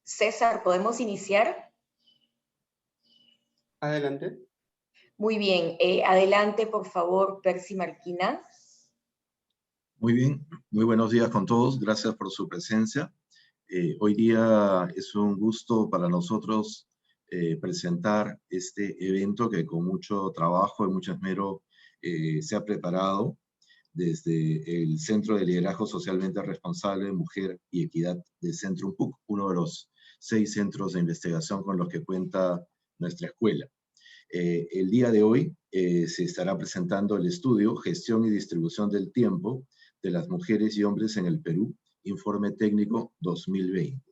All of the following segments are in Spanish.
César, ¿podemos iniciar? Adelante. Muy bien. Adelante, por favor, Percy Marquina. Muy bien. Muy buenos días con todos. Gracias por su presencia. Hoy día es un gusto para nosotros presentar este evento que con mucho trabajo y mucho esmero se ha preparado desde el Centro de Liderazgo Socialmente Responsable, Mujer y Equidad de Centrum PUC, uno de los 6 centros de investigación con los que cuenta nuestra escuela. El día de hoy se estará presentando el estudio Gestión y Distribución del Tiempo de las Mujeres y Hombres en el Perú, Informe Técnico 2020.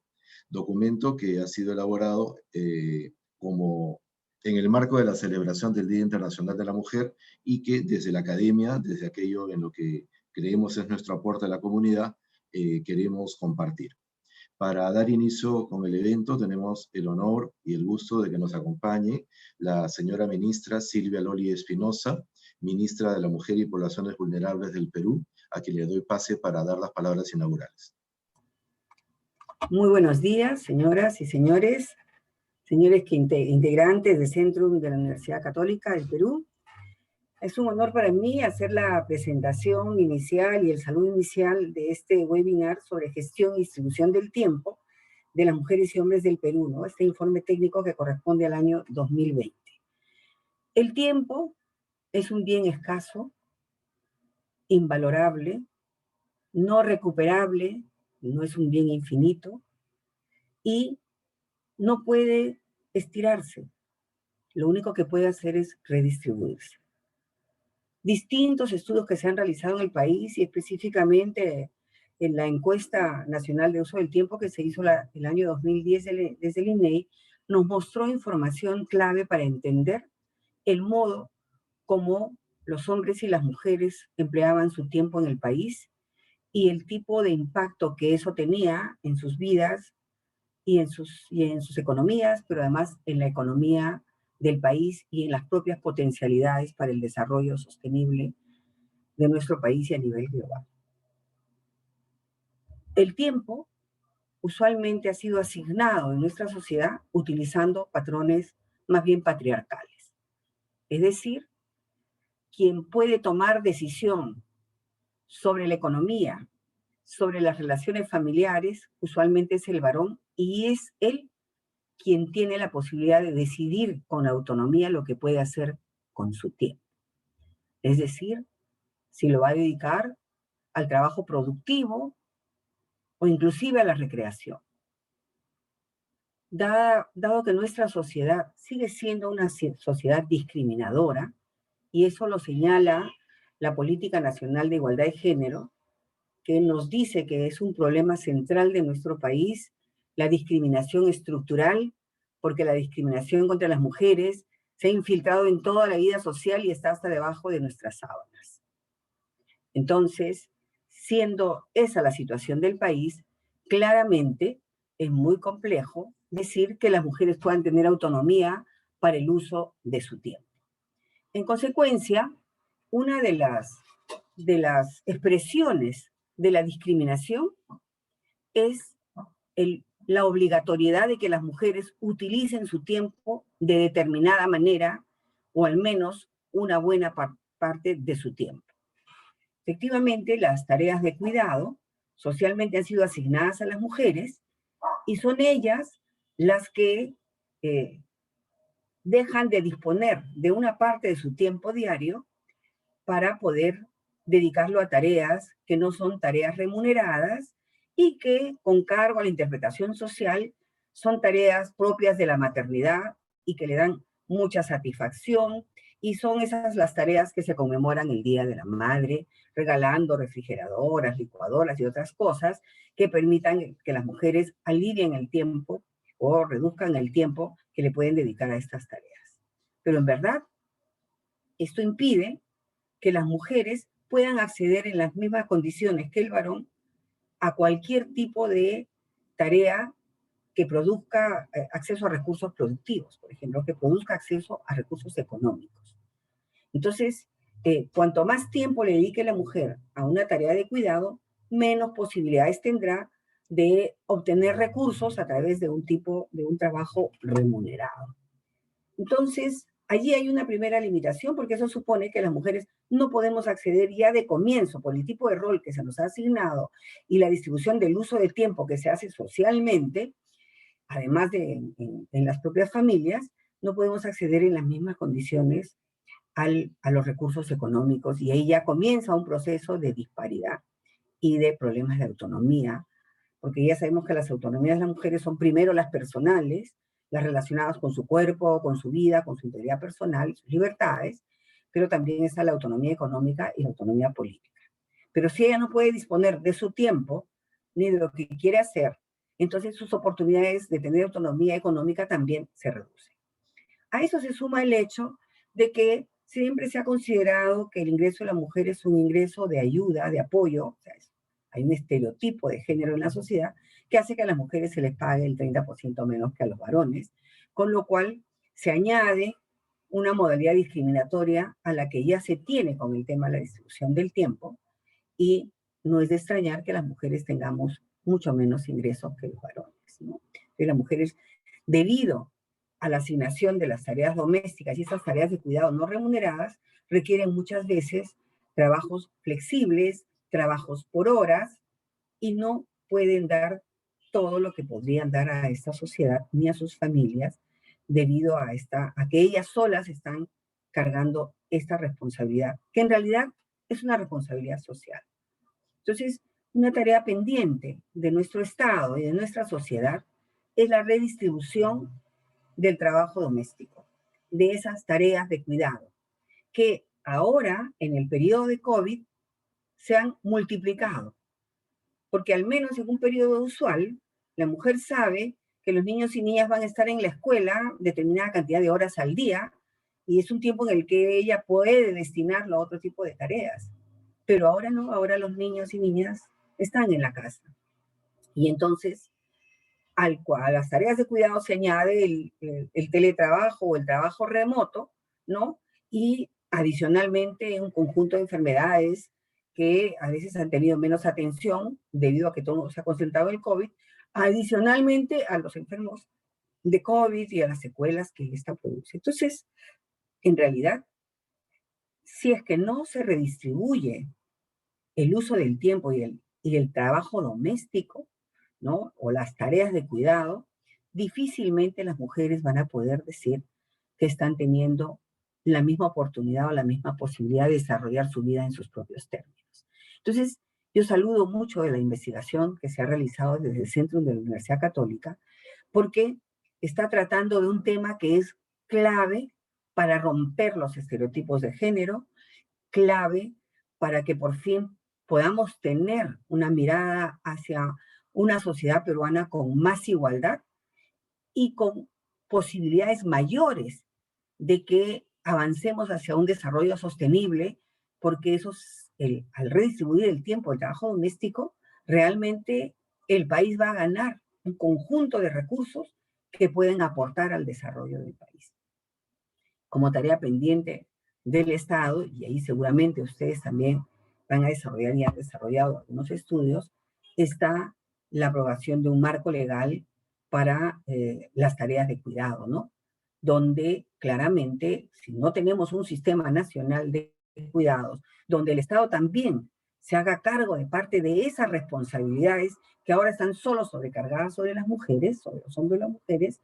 Documento que ha sido elaborado como en el marco de la celebración del Día Internacional de la Mujer y que desde la academia, desde aquello en lo que creemos es nuestro aporte a la comunidad, queremos compartir. Para dar inicio con el evento tenemos el honor y el gusto de que nos acompañe la señora ministra Silvia Loli Espinosa, ministra de la Mujer y Poblaciones Vulnerables del Perú, a quien le doy pase para dar las palabras inaugurales. Muy buenos días, señoras y señores integrantes del Centrum de la Universidad Católica del Perú. Es un honor para mí hacer la presentación inicial y el saludo inicial de este webinar sobre gestión y distribución del tiempo de las mujeres y hombres del Perú, ¿no? Este informe técnico que corresponde al año 2020. El tiempo es un bien escaso, invalorable, no recuperable, no es un bien infinito y no puede estirarse. Lo único que puede hacer es redistribuirse. Distintos estudios que se han realizado en el país y específicamente en la encuesta nacional de uso del tiempo que se hizo el año 2010 desde el INEI, nos mostró información clave para entender el modo como los hombres y las mujeres empleaban su tiempo en el país y el tipo de impacto que eso tenía en sus vidas y en sus economías, pero además en la economía del país y en las propias potencialidades para el desarrollo sostenible de nuestro país y a nivel global. El tiempo usualmente ha sido asignado en nuestra sociedad utilizando patrones más bien patriarcales. Es decir, quien puede tomar decisión sobre la economía, sobre las relaciones familiares, usualmente es el varón y es él quien tiene la posibilidad de decidir con autonomía lo que puede hacer con su tiempo. Es decir, si lo va a dedicar al trabajo productivo o inclusive a la recreación. Dado que nuestra sociedad sigue siendo una sociedad discriminadora, y eso lo señala la Política Nacional de Igualdad de Género, que nos dice que es un problema central de nuestro país, la discriminación estructural, porque la discriminación contra las mujeres se ha infiltrado en toda la vida social y está hasta debajo de nuestras sábanas. Entonces, siendo esa la situación del país, claramente es muy complejo decir que las mujeres puedan tener autonomía para el uso de su tiempo. En consecuencia, una de las expresiones de la discriminación es la obligatoriedad de que las mujeres utilicen su tiempo de determinada manera, o al menos una buena parte de su tiempo. Efectivamente, las tareas de cuidado socialmente han sido asignadas a las mujeres y son ellas las que dejan de disponer de una parte de su tiempo diario para poder dedicarlo a tareas que no son tareas remuneradas y que, con cargo a la interpretación social, son tareas propias de la maternidad y que le dan mucha satisfacción, y son esas las tareas que se conmemoran el Día de la Madre, regalando refrigeradoras, licuadoras y otras cosas que permitan que las mujeres alivien el tiempo o reduzcan el tiempo que le pueden dedicar a estas tareas. Pero en verdad, esto impide que las mujeres puedan acceder en las mismas condiciones que el varón a cualquier tipo de tarea que produzca acceso a recursos productivos, por ejemplo, que produzca acceso a recursos económicos. Entonces, cuanto más tiempo le dedique la mujer a una tarea de cuidado, menos posibilidades tendrá de obtener recursos a través de un trabajo remunerado. Entonces, allí hay una primera limitación porque eso supone que las mujeres no podemos acceder ya de comienzo por el tipo de rol que se nos ha asignado y la distribución del uso del tiempo que se hace socialmente, además de en las propias familias, no podemos acceder en las mismas condiciones a los recursos económicos y ahí ya comienza un proceso de disparidad y de problemas de autonomía, porque ya sabemos que las autonomías de las mujeres son primero las personales, las relacionadas con su cuerpo, con su vida, con su integridad personal, sus libertades, pero también está la autonomía económica y la autonomía política. Pero si ella no puede disponer de su tiempo, ni de lo que quiere hacer, entonces sus oportunidades de tener autonomía económica también se reducen. A eso se suma el hecho de que siempre se ha considerado que el ingreso de la mujer es un ingreso de ayuda, de apoyo, o sea, hay un estereotipo de género en la sociedad que hace que a las mujeres se les pague el 30% menos que a los varones, con lo cual se añade una modalidad discriminatoria a la que ya se tiene con el tema de la distribución del tiempo, y no es de extrañar que las mujeres tengamos mucho menos ingresos que los varones, ¿no? Que las mujeres, debido a la asignación de las tareas domésticas y esas tareas de cuidado no remuneradas, requieren muchas veces trabajos flexibles, trabajos por horas, y no pueden dar todo lo que podrían dar a esta sociedad ni a sus familias debido a que ellas solas están cargando esta responsabilidad, que en realidad es una responsabilidad social. Entonces, una tarea pendiente de nuestro Estado y de nuestra sociedad es la redistribución del trabajo doméstico, de esas tareas de cuidado, que ahora, en el periodo de COVID, se han multiplicado, porque al menos en un periodo usual, la mujer sabe que los niños y niñas van a estar en la escuela determinada cantidad de horas al día, y es un tiempo en el que ella puede destinarlo a otro tipo de tareas. Pero ahora no, ahora los niños y niñas están en la casa. Y entonces, a las tareas de cuidado se añade el teletrabajo o el trabajo remoto, ¿no? Y adicionalmente un conjunto de enfermedades que a veces han tenido menos atención debido a que todo se ha concentrado en el COVID, adicionalmente a los enfermos de COVID y a las secuelas que esta produce. Entonces, en realidad, si es que no se redistribuye el uso del tiempo y el trabajo doméstico, ¿no? O las tareas de cuidado, difícilmente las mujeres van a poder decir que están teniendo la misma oportunidad o la misma posibilidad de desarrollar su vida en sus propios términos. Entonces, yo saludo mucho de la investigación que se ha realizado desde el Centro de la Universidad Católica, porque está tratando de un tema que es clave para romper los estereotipos de género, clave para que por fin podamos tener una mirada hacia una sociedad peruana con más igualdad y con posibilidades mayores de que avancemos hacia un desarrollo sostenible, porque al redistribuir el tiempo del trabajo doméstico, realmente el país va a ganar un conjunto de recursos que pueden aportar al desarrollo del país. Como tarea pendiente del Estado, y ahí seguramente ustedes también van a desarrollar y han desarrollado algunos estudios, está la aprobación de un marco legal para las tareas de cuidado, ¿no? Donde claramente, si no tenemos un sistema nacional de cuidados, donde el Estado también se haga cargo de parte de esas responsabilidades que ahora están solo sobrecargadas sobre las mujeres, sobre los hombros de las mujeres,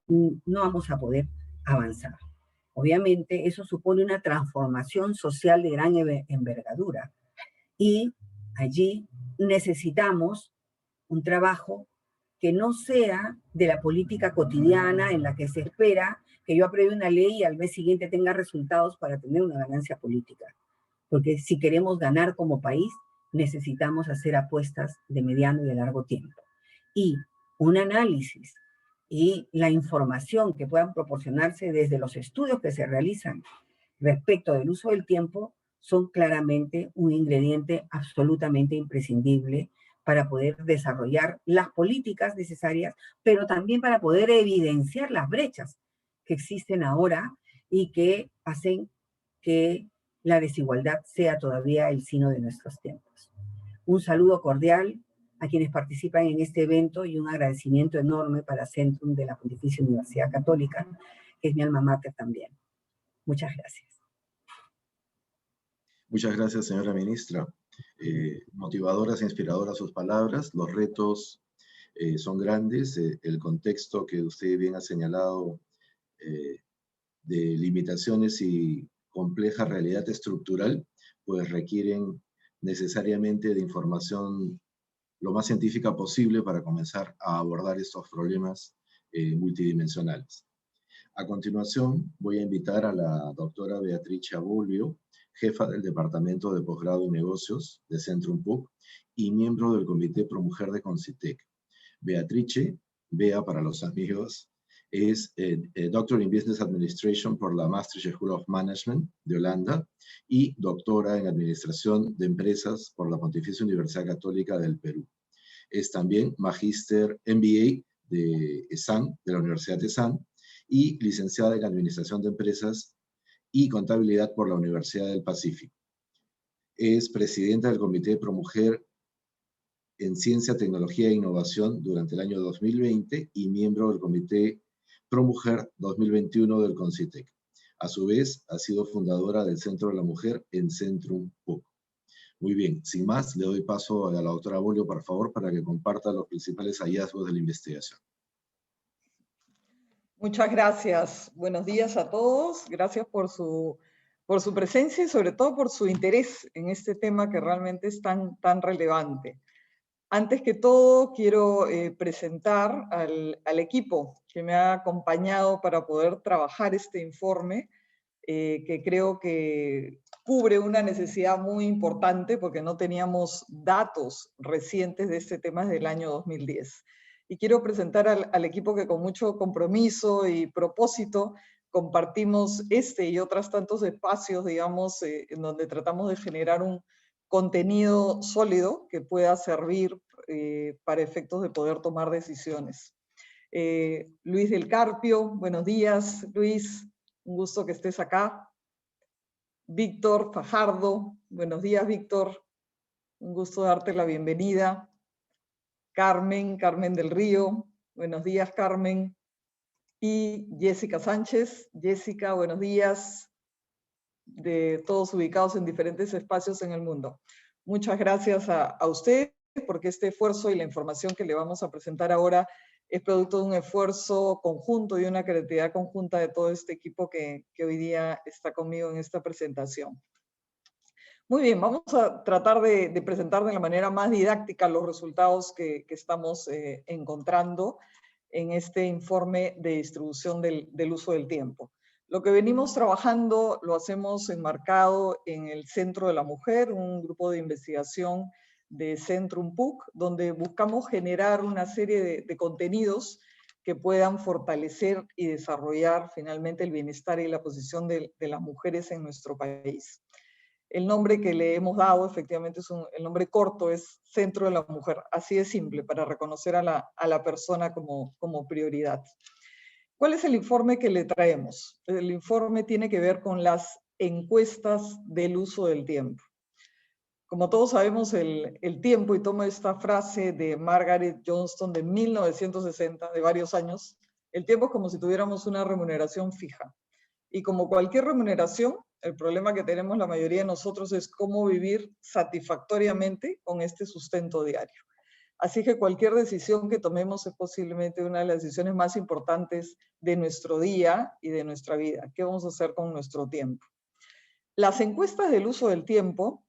no vamos a poder avanzar. Obviamente, eso supone una transformación social de gran envergadura. Y allí necesitamos un trabajo que no sea de la política cotidiana en la que se espera que yo apruebe una ley y al mes siguiente tenga resultados para tener una ganancia política. Porque si queremos ganar como país, necesitamos hacer apuestas de mediano y de largo tiempo. Y un análisis y la información que puedan proporcionarse desde los estudios que se realizan respecto del uso del tiempo son claramente un ingrediente absolutamente imprescindible para poder desarrollar las políticas necesarias, pero también para poder evidenciar las brechas que existen ahora y que hacen que la desigualdad sea todavía el sino de nuestros tiempos. Un saludo cordial a quienes participan en este evento y un agradecimiento enorme para Centrum de la Pontificia Universidad Católica, que es mi alma mater también. Muchas gracias. Muchas gracias, señora ministra. Motivadoras e inspiradoras sus palabras. Los retos son grandes. El contexto que usted bien ha señalado de limitaciones y compleja realidad estructural, pues requieren necesariamente de información lo más científica posible para comenzar a abordar estos problemas multidimensionales. A continuación, voy a invitar a la doctora Beatrice Abulio, jefa del Departamento de Posgrado y Negocios de Centrum PUC y miembro del Comité ProMujer de Concitec. Beatrice, Bea para los amigos, es Doctor in Business Administration por la Maastricht School of Management de Holanda y doctora en Administración de Empresas por la Pontificia Universidad Católica del Perú. Es también magíster MBA de ESAN, de la Universidad de ESAN, y licenciada en Administración de Empresas y Contabilidad por la Universidad del Pacífico. Es presidenta del Comité ProMujer en Ciencia, Tecnología e Innovación durante el año 2020 y miembro del Comité ProMujer 2021 del CONCITEC. A su vez, ha sido fundadora del Centro de la Mujer en Centrum PUC. Muy bien, sin más, le doy paso a la doctora Abulio, por favor, para que comparta los principales hallazgos de la investigación. Muchas gracias. Buenos días a todos. Gracias por su presencia y sobre todo por su interés en este tema que realmente es tan relevante. Antes que todo, quiero presentar al equipo que me ha acompañado para poder trabajar este informe, que creo que cubre una necesidad muy importante porque no teníamos datos recientes de este tema desde el año 2010. Y quiero presentar al equipo que con mucho compromiso y propósito compartimos este y otros tantos espacios, digamos, en donde tratamos de generar un contenido sólido que pueda servir para efectos de poder tomar decisiones. Luis del Carpio, buenos días, Luis, un gusto que estés acá. Víctor Fajardo, buenos días, Víctor, un gusto darte la bienvenida. Carmen del Río, buenos días, Carmen. Y Jessica Sánchez. Jessica, buenos días, de todos ubicados en diferentes espacios en el mundo. Muchas gracias a usted, porque este esfuerzo y la información que le vamos a presentar ahora es producto de un esfuerzo conjunto y una creatividad conjunta de todo este equipo que hoy día está conmigo en esta presentación. Muy bien, vamos a tratar de presentar de la manera más didáctica los resultados que estamos encontrando en este informe de distribución del uso del tiempo. Lo que venimos trabajando lo hacemos enmarcado en el Centro de la Mujer, un grupo de investigación de Centrum PUC, donde buscamos generar una serie de contenidos que puedan fortalecer y desarrollar finalmente el bienestar y la posición de las mujeres en nuestro país. El nombre que le hemos dado, efectivamente, el nombre corto es Centro de la Mujer, así de simple, para reconocer a la persona como prioridad. ¿Cuál es el informe que le traemos? El informe tiene que ver con las encuestas del uso del tiempo. Como todos sabemos, el tiempo, y tomo esta frase de Margaret Johnston de 1960, de varios años, el tiempo es como si tuviéramos una remuneración fija. Y como cualquier remuneración, el problema que tenemos la mayoría de nosotros es cómo vivir satisfactoriamente con este sustento diario. Así que cualquier decisión que tomemos es posiblemente una de las decisiones más importantes de nuestro día y de nuestra vida. ¿Qué vamos a hacer con nuestro tiempo? Las encuestas del uso del tiempo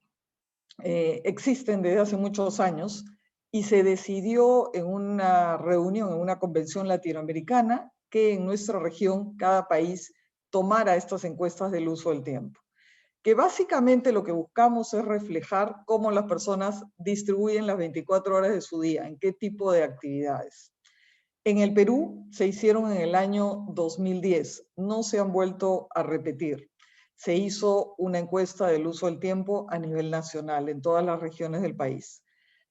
existen desde hace muchos años y se decidió en una reunión, en una convención latinoamericana, que en nuestra región, cada país tomara estas encuestas del uso del tiempo, que básicamente lo que buscamos es reflejar cómo las personas distribuyen las 24 horas de su día, en qué tipo de actividades. En el Perú se hicieron en el año 2010, no se han vuelto a repetir. Se hizo una encuesta del uso del tiempo a nivel nacional, en todas las regiones del país.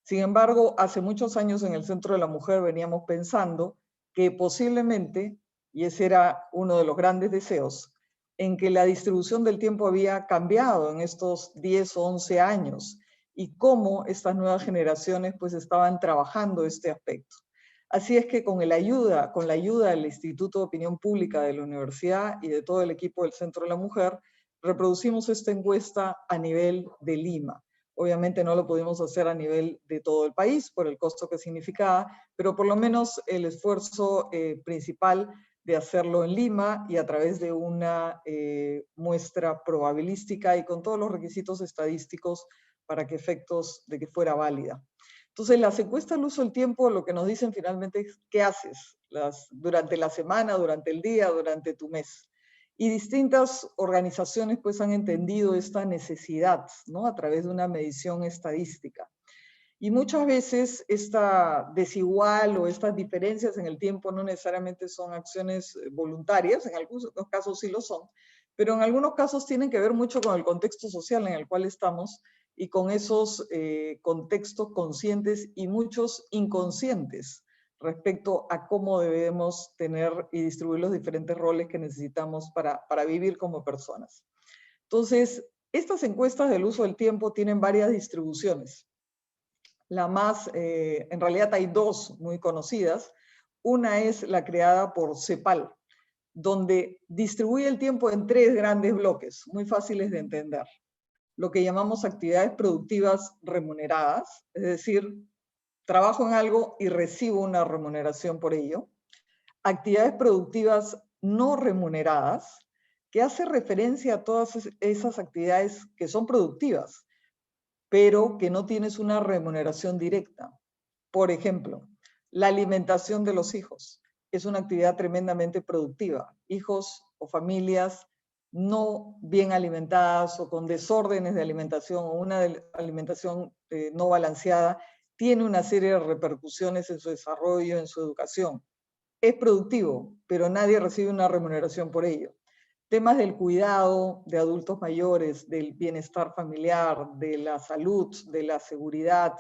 Sin embargo, hace muchos años en el Centro de la Mujer veníamos pensando que posiblemente, y ese era uno de los grandes deseos, en que la distribución del tiempo había cambiado en estos 10 o 11 años y cómo estas nuevas generaciones pues estaban trabajando este aspecto. Así es que con la ayuda del Instituto de Opinión Pública de la Universidad y de todo el equipo del Centro de la Mujer, reproducimos esta encuesta a nivel de Lima. Obviamente no lo pudimos hacer a nivel de todo el país por el costo que significaba, pero por lo menos el esfuerzo principal de hacerlo en Lima y a través de una muestra probabilística y con todos los requisitos estadísticos para que efectos de que fuera válida. Entonces, las encuestas al uso del tiempo lo que nos dicen finalmente es qué haces durante la semana, durante el día, durante tu mes. Y distintas organizaciones pues han entendido esta necesidad, ¿no? A través de una medición estadística. Y muchas veces esta desigual o estas diferencias en el tiempo no necesariamente son acciones voluntarias, en algunos casos sí lo son, pero en algunos casos tienen que ver mucho con el contexto social en el cual estamos y con esos contextos conscientes y muchos inconscientes respecto a cómo debemos tener y distribuir los diferentes roles que necesitamos para vivir como personas. Entonces, estas encuestas del uso del tiempo tienen varias distribuciones. La más, en realidad hay dos muy conocidas. Una es la creada por CEPAL, donde distribuye el tiempo en 3 grandes bloques, muy fáciles de entender. Lo que llamamos actividades productivas remuneradas, es decir, trabajo en algo y recibo una remuneración por ello. Actividades productivas no remuneradas, que hace referencia a todas esas actividades que son productivas, pero que no tienes una remuneración directa. Por ejemplo, la alimentación de los hijos es una actividad tremendamente productiva. Hijos o familias no bien alimentadas o con desórdenes de alimentación o una alimentación no balanceada tiene una serie de repercusiones en su desarrollo, en su educación. Es productivo, pero nadie recibe una remuneración por ello. Temas del cuidado de adultos mayores, del bienestar familiar, de la salud, de la seguridad,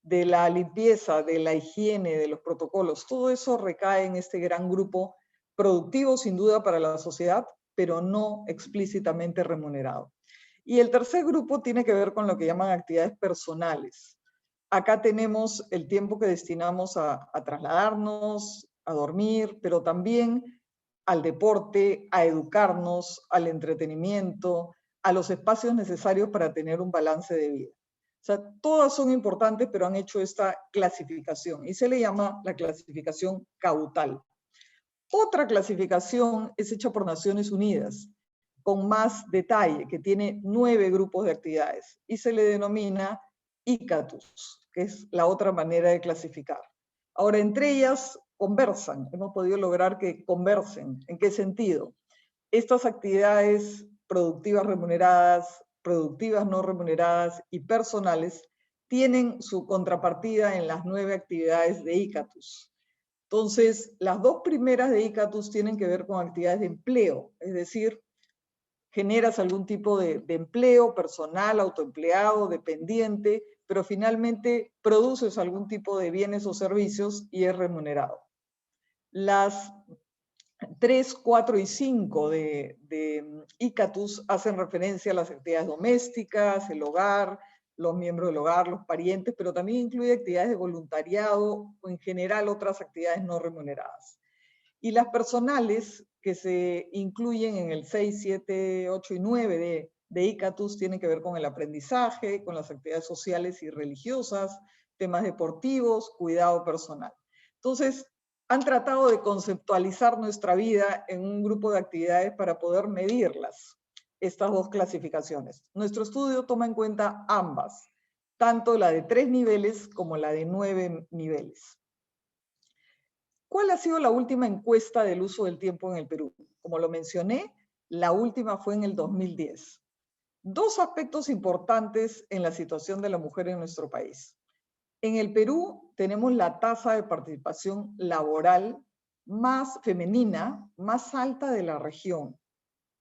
de la limpieza, de la higiene, de los protocolos, todo eso recae en este gran grupo productivo sin duda para la sociedad, pero no explícitamente remunerado. Y el tercer grupo tiene que ver con lo que llaman actividades personales. Acá tenemos el tiempo que destinamos a trasladarnos, a dormir, pero también al deporte, a educarnos, al entretenimiento, a los espacios necesarios para tener un balance de vida. O sea, todas son importantes, pero han hecho esta clasificación y se le llama la clasificación caudal. Otra clasificación es hecha por Naciones Unidas, con más detalle, que tiene 9 grupos de actividades y se le denomina ICATUS, que es la otra manera de clasificar. Ahora, entre ellas conversan, hemos podido lograr que conversen. ¿En qué sentido? Estas actividades productivas remuneradas, productivas no remuneradas y personales tienen su contrapartida en las 9 actividades de ICATUS. Entonces, las 2 primeras de ICATUS tienen que ver con actividades de empleo, es decir, generas algún tipo de empleo personal, autoempleado, dependiente, pero finalmente produces algún tipo de bienes o servicios y es remunerado. Las 3, 4 y 5 de ICATUS hacen referencia a las actividades domésticas, el hogar, los miembros del hogar, los parientes, pero también incluye actividades de voluntariado o en general otras actividades no remuneradas. Y las personales que se incluyen en el 6, 7, 8 y 9 de ICATUS tienen que ver con el aprendizaje, con las actividades sociales y religiosas, temas deportivos, cuidado personal. Entonces, han tratado de conceptualizar nuestra vida en un grupo de actividades para poder medirlas, estas 2 clasificaciones. Nuestro estudio toma en cuenta ambas, tanto la de 3 niveles como la de 9 niveles. ¿Cuál ha sido la última encuesta del uso del tiempo en el Perú? Como lo mencioné, la última fue en el 2010. 2 aspectos importantes en la situación de la mujer en nuestro país. En el Perú tenemos la tasa de participación laboral más femenina, más alta de la región.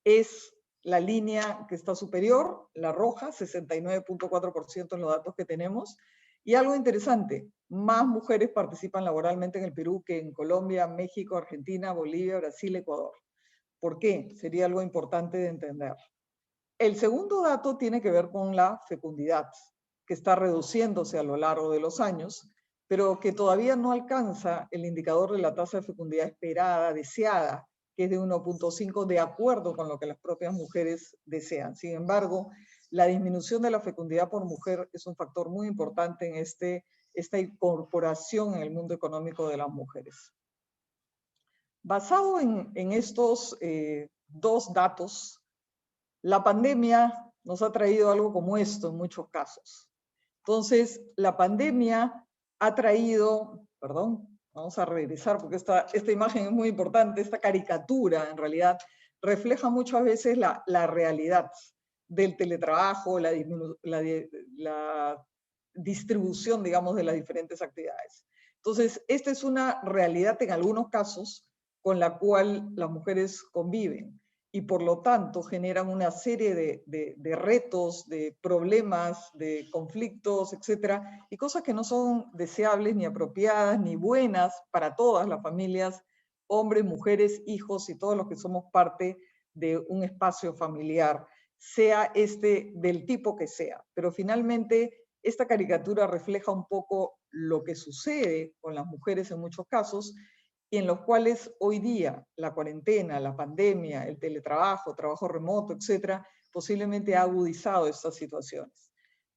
Es la línea que está superior, la roja, 69.4% en los datos que tenemos. Y algo interesante, más mujeres participan laboralmente en el Perú que en Colombia, México, Argentina, Bolivia, Brasil, Ecuador. ¿Por qué? Sería algo importante de entender. El segundo dato tiene que ver con la fecundidad, que está reduciéndose a lo largo de los años, pero que todavía no alcanza el indicador de la tasa de fecundidad esperada, deseada, que es de 1.5, de acuerdo con lo que las propias mujeres desean. Sin embargo, la disminución de la fecundidad por mujer es un factor muy importante en esta incorporación en el mundo económico de las mujeres. Basado en estos dos datos, la pandemia nos ha traído algo como esto en muchos casos. Entonces, la pandemia ha traído, perdón, vamos a regresar porque esta imagen es muy importante, esta caricatura en realidad refleja muchas veces la realidad del teletrabajo, la distribución, digamos, de las diferentes actividades. Entonces, esta es una realidad en algunos casos con la cual las mujeres conviven y por lo tanto generan una serie de retos, de problemas, de conflictos, etcétera, y cosas que no son deseables, ni apropiadas, ni buenas para todas las familias, hombres, mujeres, hijos y todos los que somos parte de un espacio familiar, sea del tipo que sea. Pero finalmente esta caricatura refleja un poco lo que sucede con las mujeres en muchos casos, y en los cuales hoy día la cuarentena, la pandemia, el teletrabajo, trabajo remoto, etcétera, posiblemente ha agudizado estas situaciones.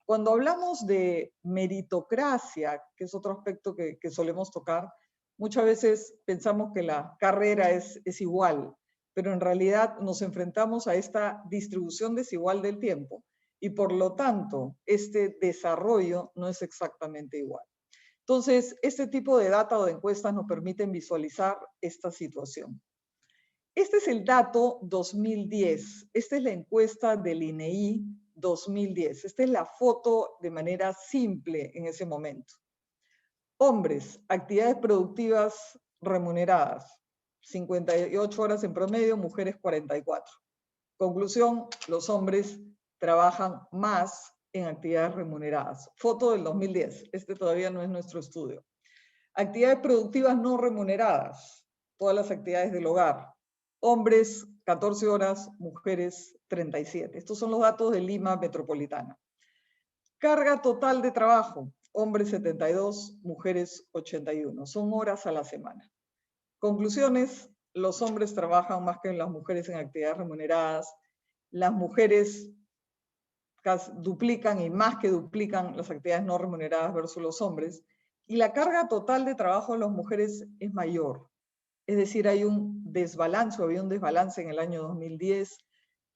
Cuando hablamos de meritocracia, que es otro aspecto que solemos tocar, muchas veces pensamos que la carrera es igual, pero en realidad nos enfrentamos a esta distribución desigual del tiempo y por lo tanto este desarrollo no es exactamente igual. Entonces, este tipo de data o de encuestas nos permiten visualizar esta situación. Este es el dato 2010. Esta es la encuesta del INEI 2010. Esta es la foto de manera simple en ese momento. Hombres, actividades productivas remuneradas, 58 horas en promedio, mujeres 44. Conclusión, los hombres trabajan más en actividades remuneradas. Foto del 2010, este todavía no es nuestro estudio. Actividades productivas no remuneradas, todas las actividades del hogar. Hombres 14 horas, mujeres 37. Estos son los datos de Lima Metropolitana. Carga total de trabajo, hombres 72, mujeres 81. Son horas a la semana. Conclusiones, los hombres trabajan más que las mujeres en actividades remuneradas. Las mujeres duplican y más que duplican las actividades no remuneradas versus los hombres, y la carga total de trabajo de las mujeres es mayor. Es decir, hay un desbalance, había un desbalance en el año 2010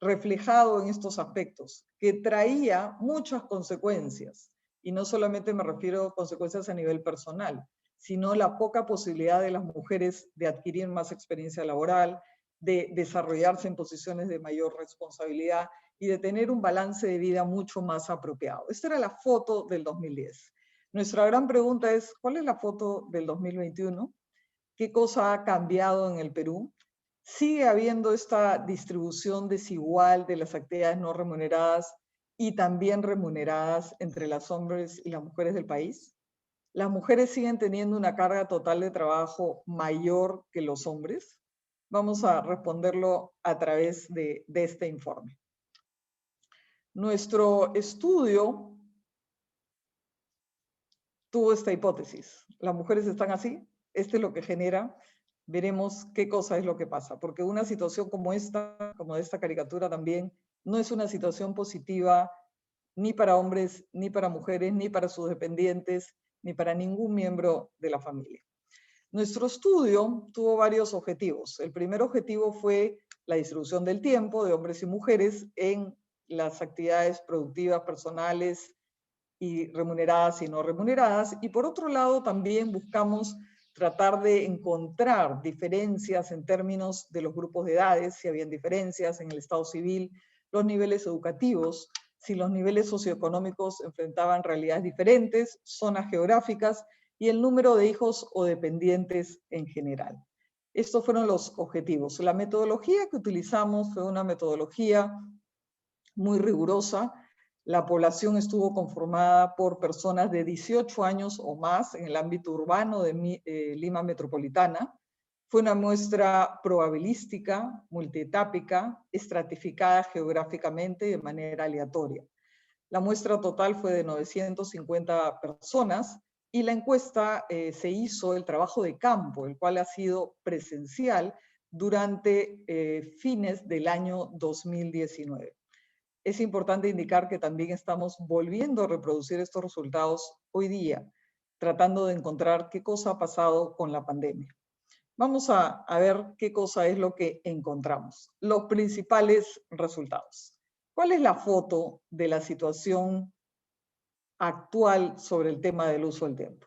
reflejado en estos aspectos, que traía muchas consecuencias, y no solamente me refiero a consecuencias a nivel personal, sino la poca posibilidad de las mujeres de adquirir más experiencia laboral, de desarrollarse en posiciones de mayor responsabilidad, y de tener un balance de vida mucho más apropiado. Esta era la foto del 2010. Nuestra gran pregunta es, ¿cuál es la foto del 2021? ¿Qué cosa ha cambiado en el Perú? ¿Sigue habiendo esta distribución desigual de las actividades no remuneradas y también remuneradas entre los hombres y las mujeres del país? ¿Las mujeres siguen teniendo una carga total de trabajo mayor que los hombres? Vamos a responderlo a través de este informe. Nuestro estudio tuvo esta hipótesis. Las mujeres están así, este es lo que genera, veremos qué cosa es lo que pasa, porque una situación como esta caricatura también, no es una situación positiva ni para hombres, ni para mujeres, ni para sus dependientes, ni para ningún miembro de la familia. Nuestro estudio tuvo varios objetivos. El primer objetivo fue la distribución del tiempo de hombres y mujeres en las actividades productivas, personales y remuneradas y no remuneradas. Y por otro lado, también buscamos tratar de encontrar diferencias en términos de los grupos de edades, si habían diferencias en el estado civil, los niveles educativos, si los niveles socioeconómicos enfrentaban realidades diferentes, zonas geográficas y el número de hijos o dependientes en general. Estos fueron los objetivos. La metodología que utilizamos fue una metodología muy rigurosa. La población estuvo conformada por personas de 18 años o más en el ámbito urbano de Lima Metropolitana. Fue una muestra probabilística, multietápica, estratificada geográficamente de manera aleatoria. La muestra total fue de 950 personas y la encuesta se hizo el trabajo de campo, el cual ha sido presencial durante fines del año 2019. Es importante indicar que también estamos volviendo a reproducir estos resultados hoy día, tratando de encontrar qué cosa ha pasado con la pandemia. Vamos a ver qué cosa es lo que encontramos. Los principales resultados. ¿Cuál es la foto de la situación actual sobre el tema del uso del tiempo?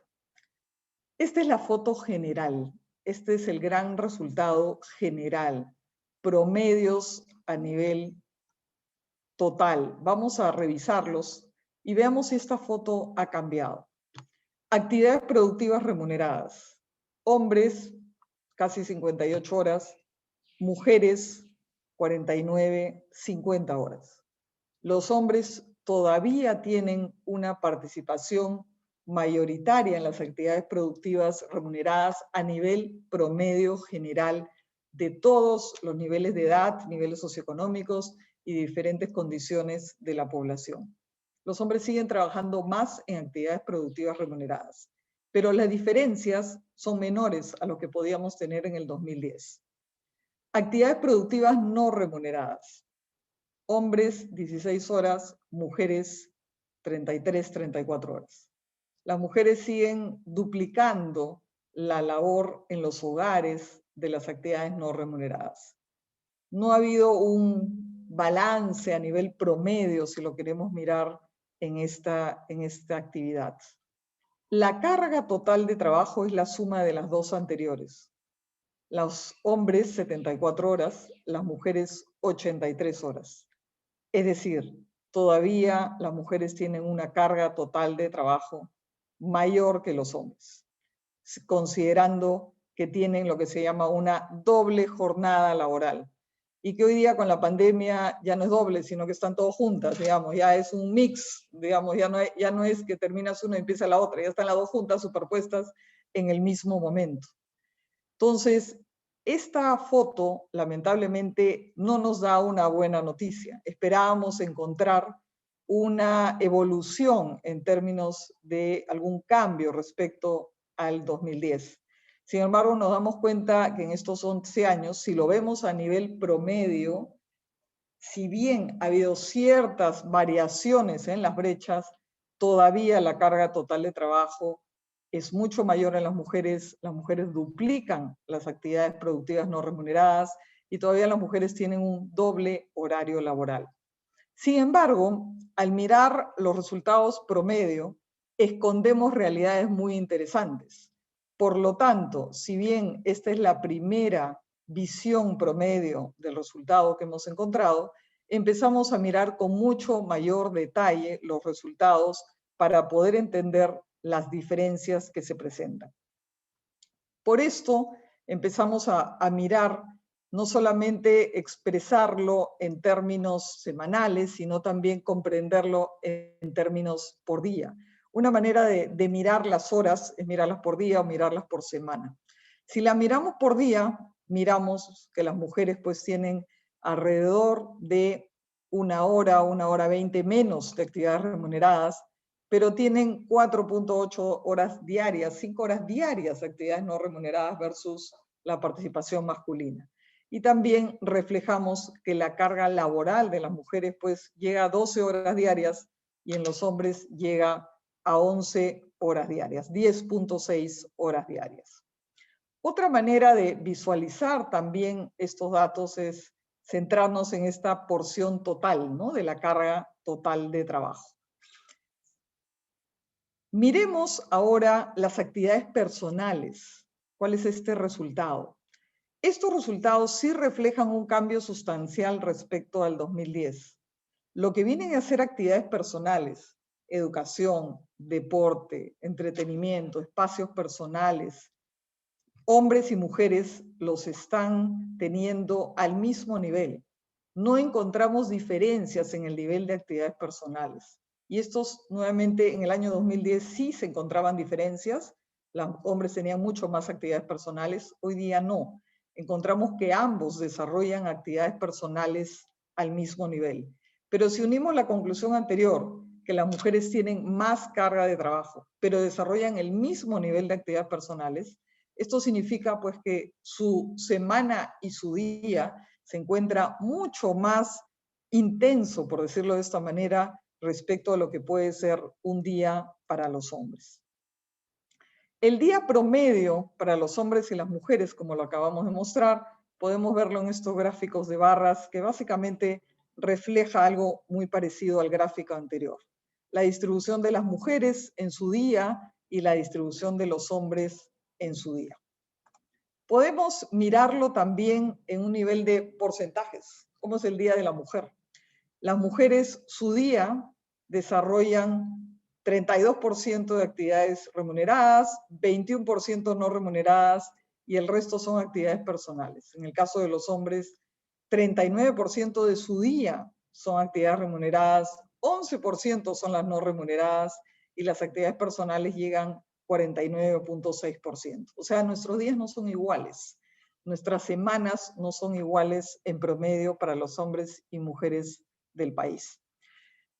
Esta es la foto general. Este es el gran resultado general. Promedios a nivel total. Vamos a revisarlos y veamos si esta foto ha cambiado. Actividades productivas remuneradas. Hombres, casi 58 horas. Mujeres, 49, 50 horas. Los hombres todavía tienen una participación mayoritaria en las actividades productivas remuneradas a nivel promedio general de todos los niveles de edad, niveles socioeconómicos y diferentes condiciones de la población. Los hombres siguen trabajando más en actividades productivas remuneradas, pero las diferencias son menores a lo que podíamos tener en el 2010. Actividades productivas no remuneradas. Hombres 16 horas, mujeres 33, 34 horas. Las mujeres siguen duplicando la labor en los hogares de las actividades no remuneradas. No ha habido un balance a nivel promedio, si lo queremos mirar en esta actividad. La carga total de trabajo es la suma de las dos anteriores. Los hombres 74 horas, las mujeres 83 horas. Es decir, todavía las mujeres tienen una carga total de trabajo mayor que los hombres, considerando que tienen lo que se llama una doble jornada laboral y que hoy día con la pandemia ya no es doble, sino que están todos juntas, digamos, ya es un mix, digamos, ya no es que terminas una y empieza la otra, ya están las dos juntas superpuestas en el mismo momento. Entonces, esta foto lamentablemente no nos da una buena noticia. Esperábamos encontrar una evolución en términos de algún cambio respecto al 2010. Sin embargo, nos damos cuenta que en estos 11 años, si lo vemos a nivel promedio, si bien ha habido ciertas variaciones en las brechas, todavía la carga total de trabajo es mucho mayor en las mujeres duplican las actividades productivas no remuneradas y todavía las mujeres tienen un doble horario laboral. Sin embargo, al mirar los resultados promedio, escondemos realidades muy interesantes. Por lo tanto, si bien esta es la primera visión promedio del resultado que hemos encontrado, empezamos a mirar con mucho mayor detalle los resultados para poder entender las diferencias que se presentan. Por esto empezamos a mirar no solamente expresarlo en términos semanales, sino también comprenderlo en términos por día. Una manera de mirar las horas es mirarlas por día o mirarlas por semana. Si la miramos por día, miramos que las mujeres pues tienen alrededor de 1 hora 20 menos de actividades remuneradas, pero tienen 4.8 horas diarias, 5 horas diarias de actividades no remuneradas versus la participación masculina. Y también reflejamos que la carga laboral de las mujeres pues llega a 12 horas diarias y en los hombres llega a 11 horas diarias, 10.6 horas diarias. Otra manera de visualizar también estos datos es centrarnos en esta porción total, ¿no?, de la carga total de trabajo. Miremos ahora las actividades personales. ¿Cuál es este resultado? Estos resultados sí reflejan un cambio sustancial respecto al 2010. Lo que vienen a ser actividades personales, educación, deporte, entretenimiento, espacios personales, hombres y mujeres los están teniendo al mismo nivel. No encontramos diferencias en el nivel de actividades personales. Y estos, nuevamente, en el año 2010 sí se encontraban diferencias. Los hombres tenían mucho más actividades personales, hoy día no. Encontramos que ambos desarrollan actividades personales al mismo nivel. Pero si unimos la conclusión anterior, que las mujeres tienen más carga de trabajo, pero desarrollan el mismo nivel de actividades personales. Esto significa pues que su semana y su día se encuentra mucho más intenso, por decirlo de esta manera, respecto a lo que puede ser un día para los hombres. El día promedio para los hombres y las mujeres, como lo acabamos de mostrar, podemos verlo en estos gráficos de barras que básicamente refleja algo muy parecido al gráfico anterior. La distribución de las mujeres en su día y la distribución de los hombres en su día. Podemos mirarlo también en un nivel de porcentajes. ¿Cómo es el día de la mujer? Las mujeres, su día, desarrollan 32% de actividades remuneradas, 21% no remuneradas y el resto son actividades personales. En el caso de los hombres, 39% de su día son actividades remuneradas, 11% son las no remuneradas y las actividades personales llegan 49.6%. O sea, nuestros días no son iguales. Nuestras semanas no son iguales en promedio para los hombres y mujeres del país.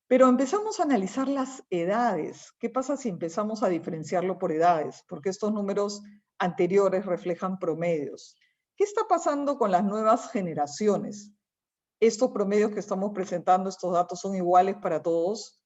Pero empezamos a analizar las edades. ¿Qué pasa si empezamos a diferenciarlo por edades? Porque estos números anteriores reflejan promedios. ¿Qué está pasando con las nuevas generaciones? Estos promedios que estamos presentando, estos datos son iguales para todos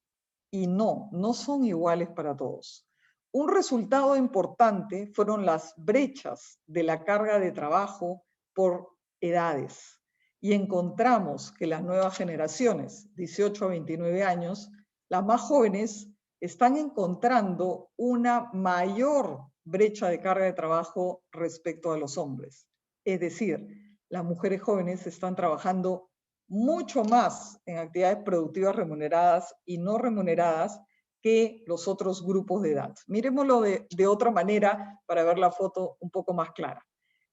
y no son iguales para todos. Un resultado importante fueron las brechas de la carga de trabajo por edades. Y encontramos que las nuevas generaciones, 18 a 29 años, las más jóvenes, están encontrando una mayor brecha de carga de trabajo respecto a los hombres. Es decir, las mujeres jóvenes están trabajando mucho más en actividades productivas remuneradas y no remuneradas que los otros grupos de edad. Miremoslo de otra manera para ver la foto un poco más clara.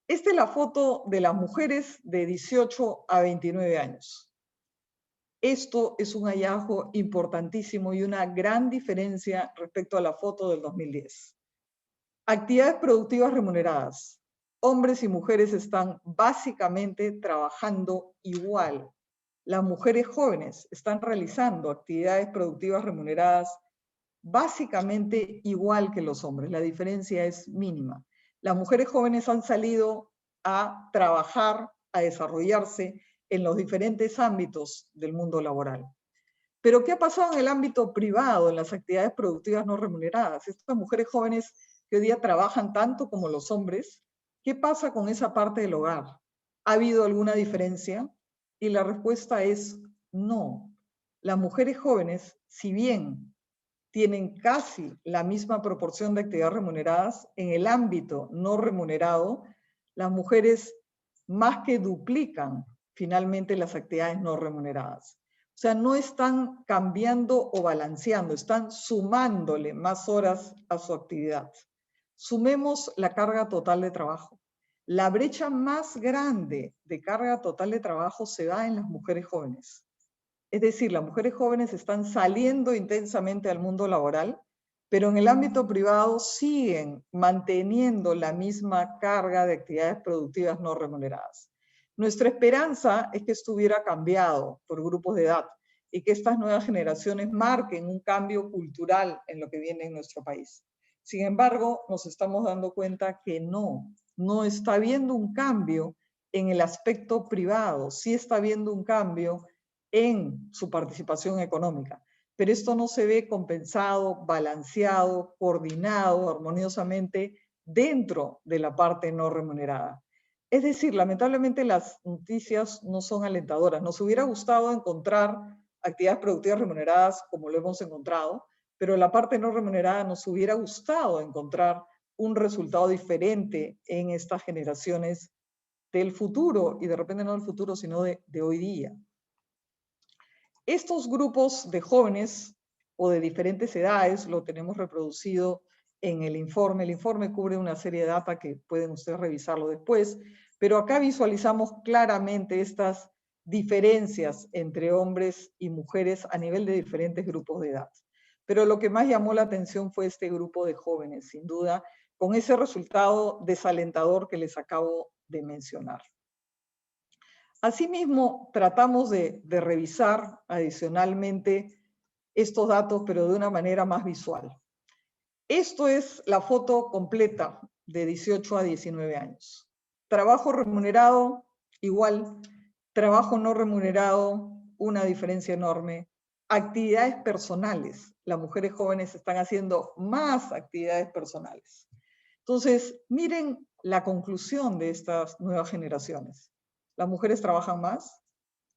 Esta es la foto de las mujeres de 18 a 29 años. Esto es un hallazgo importantísimo y una gran diferencia respecto a la foto del 2010. Actividades productivas remuneradas. Hombres y mujeres están básicamente trabajando igual. Las mujeres jóvenes están realizando actividades productivas remuneradas básicamente igual que los hombres. La diferencia es mínima. Las mujeres jóvenes han salido a trabajar, a desarrollarse en los diferentes ámbitos del mundo laboral. Pero ¿qué ha pasado en el ámbito privado, en las actividades productivas no remuneradas? Estas mujeres jóvenes que hoy día trabajan tanto como los hombres, ¿qué pasa con esa parte del hogar? ¿Ha habido alguna diferencia? Y la respuesta es no. Las mujeres jóvenes, si bien tienen casi la misma proporción de actividades remuneradas, en el ámbito no remunerado, las mujeres más que duplican finalmente las actividades no remuneradas. O sea, no están cambiando o balanceando, están sumándole más horas a su actividad. Sumemos la carga total de trabajo. La brecha más grande de carga total de trabajo se da en las mujeres jóvenes. Es decir, las mujeres jóvenes están saliendo intensamente al mundo laboral, pero en el ámbito privado siguen manteniendo la misma carga de actividades productivas no remuneradas. Nuestra esperanza es que esto hubiera cambiado por grupos de edad y que estas nuevas generaciones marquen un cambio cultural en lo que viene en nuestro país. Sin embargo, nos estamos dando cuenta que no está habiendo un cambio en el aspecto privado, sí está habiendo un cambio en su participación económica. Pero esto no se ve compensado, balanceado, coordinado armoniosamente dentro de la parte no remunerada. Es decir, lamentablemente las noticias no son alentadoras. Nos hubiera gustado encontrar actividades productivas remuneradas como lo hemos encontrado, pero la parte no remunerada nos hubiera gustado encontrar un resultado diferente en estas generaciones del futuro, y de repente no del futuro, sino de hoy día. Estos grupos de jóvenes o de diferentes edades lo tenemos reproducido en el informe. El informe cubre una serie de data que pueden ustedes revisarlo después, pero acá visualizamos claramente estas diferencias entre hombres y mujeres a nivel de diferentes grupos de edad. Pero lo que más llamó la atención fue este grupo de jóvenes, sin duda, con ese resultado desalentador que les acabo de mencionar. Asimismo, tratamos de revisar adicionalmente estos datos, pero de una manera más visual. Esto es la foto completa de 18 a 19 años. Trabajo remunerado, igual. Trabajo no remunerado, una diferencia enorme. Actividades personales. Las mujeres jóvenes están haciendo más actividades personales. Entonces, miren la conclusión de estas nuevas generaciones. Las mujeres trabajan más,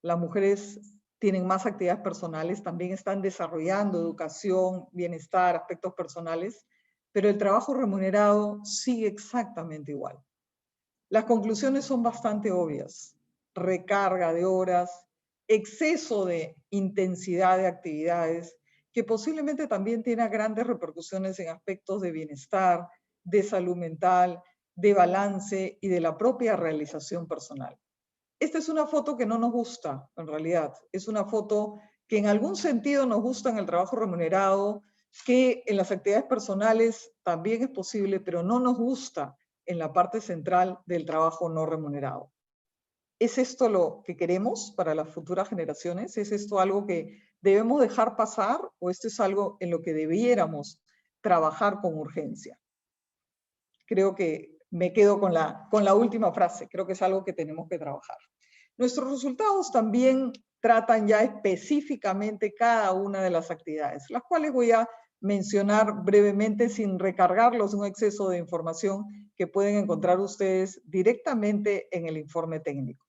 las mujeres tienen más actividades personales, también están desarrollando educación, bienestar, aspectos personales, pero el trabajo remunerado sigue exactamente igual. Las conclusiones son bastante obvias. Recarga de horas, exceso de intensidad de actividades, que posiblemente también tiene grandes repercusiones en aspectos de bienestar, de salud mental, de balance y de la propia realización personal. Esta es una foto que no nos gusta, en realidad. Es una foto que en algún sentido nos gusta en el trabajo remunerado, que en las actividades personales también es posible, pero no nos gusta en la parte central del trabajo no remunerado. ¿Es esto lo que queremos para las futuras generaciones? ¿Es esto algo que debemos dejar pasar o esto es algo en lo que debiéramos trabajar con urgencia? Creo que me quedo con la última frase. Creo que es algo que tenemos que trabajar. Nuestros resultados también tratan ya específicamente cada una de las actividades, las cuales voy a mencionar brevemente sin recargarlos un exceso de información que pueden encontrar ustedes directamente en el informe técnico.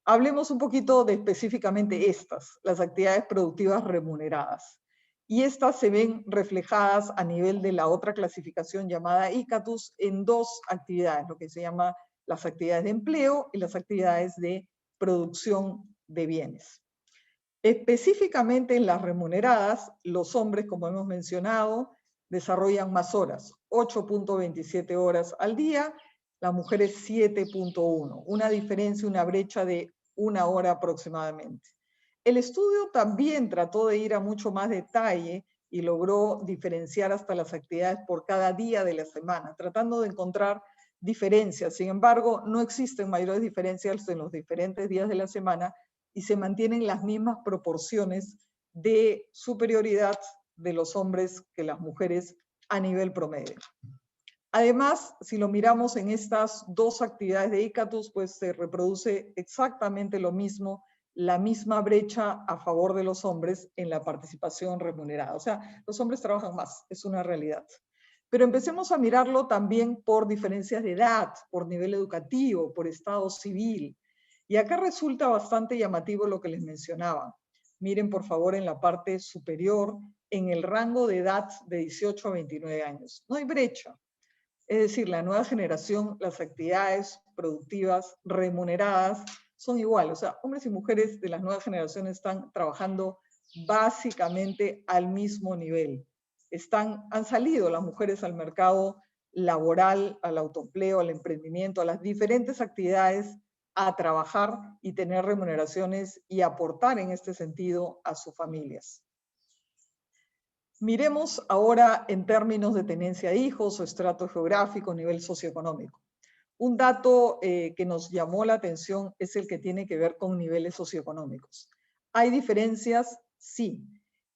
Hablemos un poquito de específicamente estas, las actividades productivas remuneradas. Y estas se ven reflejadas a nivel de la otra clasificación llamada ICATUS en dos actividades, lo que se llama las actividades de empleo y las actividades de producción de bienes. Específicamente en las remuneradas, los hombres, como hemos mencionado, desarrollan más horas, 8.27 horas al día, las mujeres 7.1, una diferencia, una brecha de 1 hora aproximadamente. El estudio también trató de ir a mucho más detalle y logró diferenciar hasta las actividades por cada día de la semana, tratando de encontrar diferencias. Sin embargo, no existen mayores diferencias en los diferentes días de la semana y se mantienen las mismas proporciones de superioridad de los hombres que las mujeres a nivel promedio. Además, si lo miramos en estas dos actividades de ICATUS, pues se reproduce exactamente lo mismo, la misma brecha a favor de los hombres en la participación remunerada. O sea, los hombres trabajan más, es una realidad. Pero empecemos a mirarlo también por diferencias de edad, por nivel educativo, por estado civil. Y acá resulta bastante llamativo lo que les mencionaba. Miren, por favor, en la parte superior, en el rango de edad de 18 a 29 años. No hay brecha. Es decir, la nueva generación, las actividades productivas remuneradas son iguales. O sea, hombres y mujeres de las nuevas generaciones están trabajando básicamente al mismo nivel. Han salido las mujeres al mercado laboral, al autoempleo, al emprendimiento, a las diferentes actividades, a trabajar y tener remuneraciones y aportar en este sentido a sus familias. Miremos ahora en términos de tenencia de hijos o estrato geográfico, nivel socioeconómico. Un dato que nos llamó la atención es el que tiene que ver con niveles socioeconómicos. ¿Hay diferencias? Sí.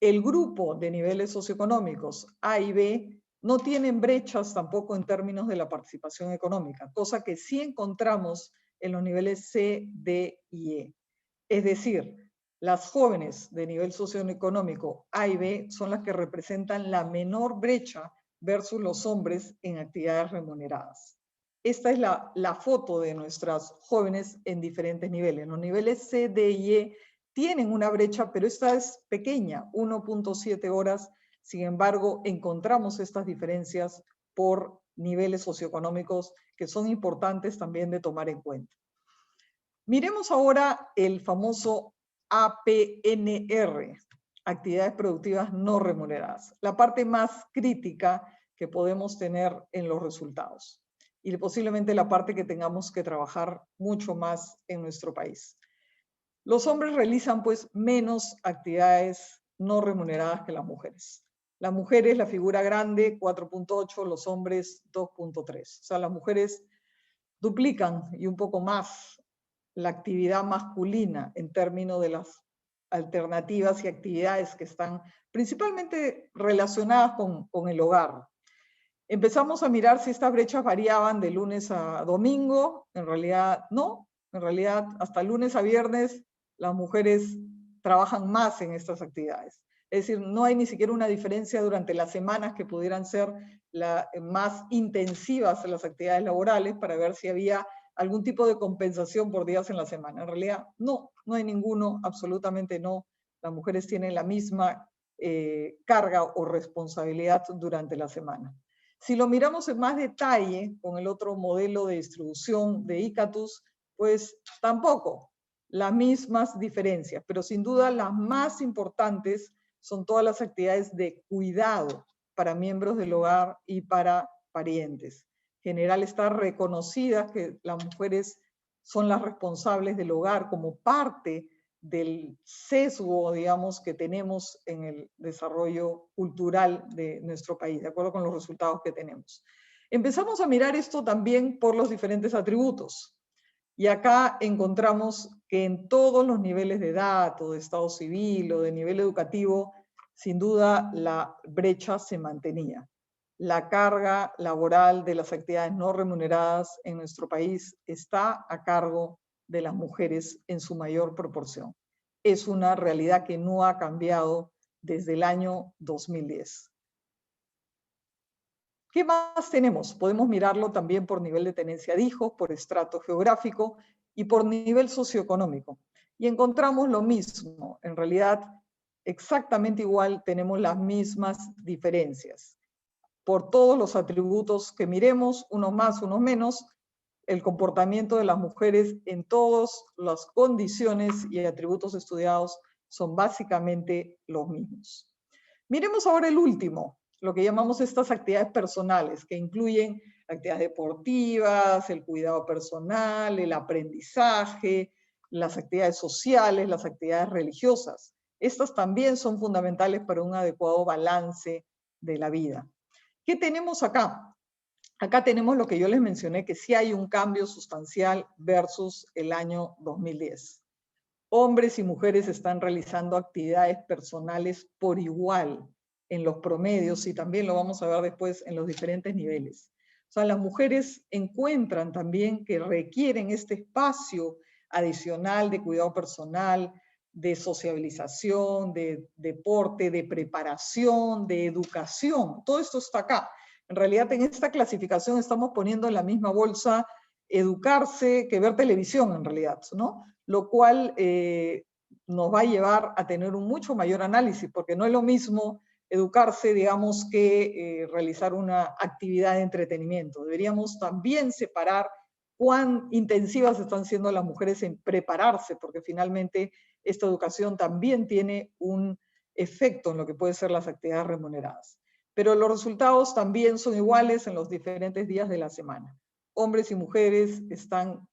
El grupo de niveles socioeconómicos A y B no tienen brechas tampoco en términos de la participación económica, cosa que sí encontramos en los niveles C, D y E. Es decir, las jóvenes de nivel socioeconómico A y B son las que representan la menor brecha versus los hombres en actividades remuneradas. Esta es la foto de nuestras jóvenes en diferentes niveles. Los niveles C, D y E tienen una brecha, pero esta es pequeña, 1.7 horas. Sin embargo, encontramos estas diferencias por niveles socioeconómicos que son importantes también de tomar en cuenta. Miremos ahora el famoso APNR, actividades productivas no remuneradas, la parte más crítica que podemos tener en los resultados y posiblemente la parte que tengamos que trabajar mucho más en nuestro país. Los hombres realizan pues menos actividades no remuneradas que las mujeres. Las mujeres, la figura grande, 4.8, los hombres 2.3. O sea, las mujeres duplican y un poco más la actividad masculina en términos de las alternativas y actividades que están principalmente relacionadas con el hogar. Empezamos a mirar si estas brechas variaban de lunes a domingo. En realidad no. En realidad hasta lunes a viernes las mujeres trabajan más en estas actividades. Es decir, no hay ni siquiera una diferencia durante las semanas que pudieran ser más intensivas en las actividades laborales para ver si había algún tipo de compensación por días en la semana. En realidad no hay ninguno, absolutamente no. Las mujeres tienen la misma carga o responsabilidad durante la semana. Si lo miramos en más detalle con el otro modelo de distribución de ICATUS, pues tampoco las mismas diferencias, pero sin duda las más importantes son todas las actividades de cuidado para miembros del hogar y para parientes. En general está reconocida que las mujeres son las responsables del hogar como parte del sesgo, digamos, que tenemos en el desarrollo cultural de nuestro país, de acuerdo con los resultados que tenemos. Empezamos a mirar esto también por los diferentes atributos. Y acá encontramos que en todos los niveles de edad, o de estado civil, o de nivel educativo, sin duda la brecha se mantenía. La carga laboral de las actividades no remuneradas en nuestro país está a cargo de las mujeres en su mayor proporción. Es una realidad que no ha cambiado desde el año 2010. ¿Qué más tenemos? Podemos mirarlo también por nivel de tenencia de hijos, por estrato geográfico y por nivel socioeconómico. Y encontramos lo mismo. En realidad, exactamente igual, tenemos las mismas diferencias. Por todos los atributos que miremos, unos más, unos menos, el comportamiento de las mujeres en todas las condiciones y atributos estudiados son básicamente los mismos. Miremos ahora el último, lo que llamamos estas actividades personales, que incluyen actividades deportivas, el cuidado personal, el aprendizaje, las actividades sociales, las actividades religiosas. Estas también son fundamentales para un adecuado balance de la vida. ¿Qué tenemos acá? Acá tenemos lo que yo les mencioné, que sí hay un cambio sustancial versus el año 2010. Hombres y mujeres están realizando actividades personales por igual en los promedios, y también lo vamos a ver después en los diferentes niveles. O sea, las mujeres encuentran también que requieren este espacio adicional de cuidado personal, de sociabilización, de deporte, de preparación, de educación. Todo esto está acá. En realidad, en esta clasificación estamos poniendo en la misma bolsa educarse que ver televisión, en realidad, ¿no? Lo cual nos va a llevar a tener un mucho mayor análisis, porque no es lo mismo educarse, digamos, que realizar una actividad de entretenimiento. Deberíamos también separar cuán intensivas están siendo las mujeres en prepararse, porque finalmente esta educación también tiene un efecto en lo que pueden ser las actividades remuneradas. Pero los resultados también son iguales en los diferentes días de la semana. Hombres y mujeres están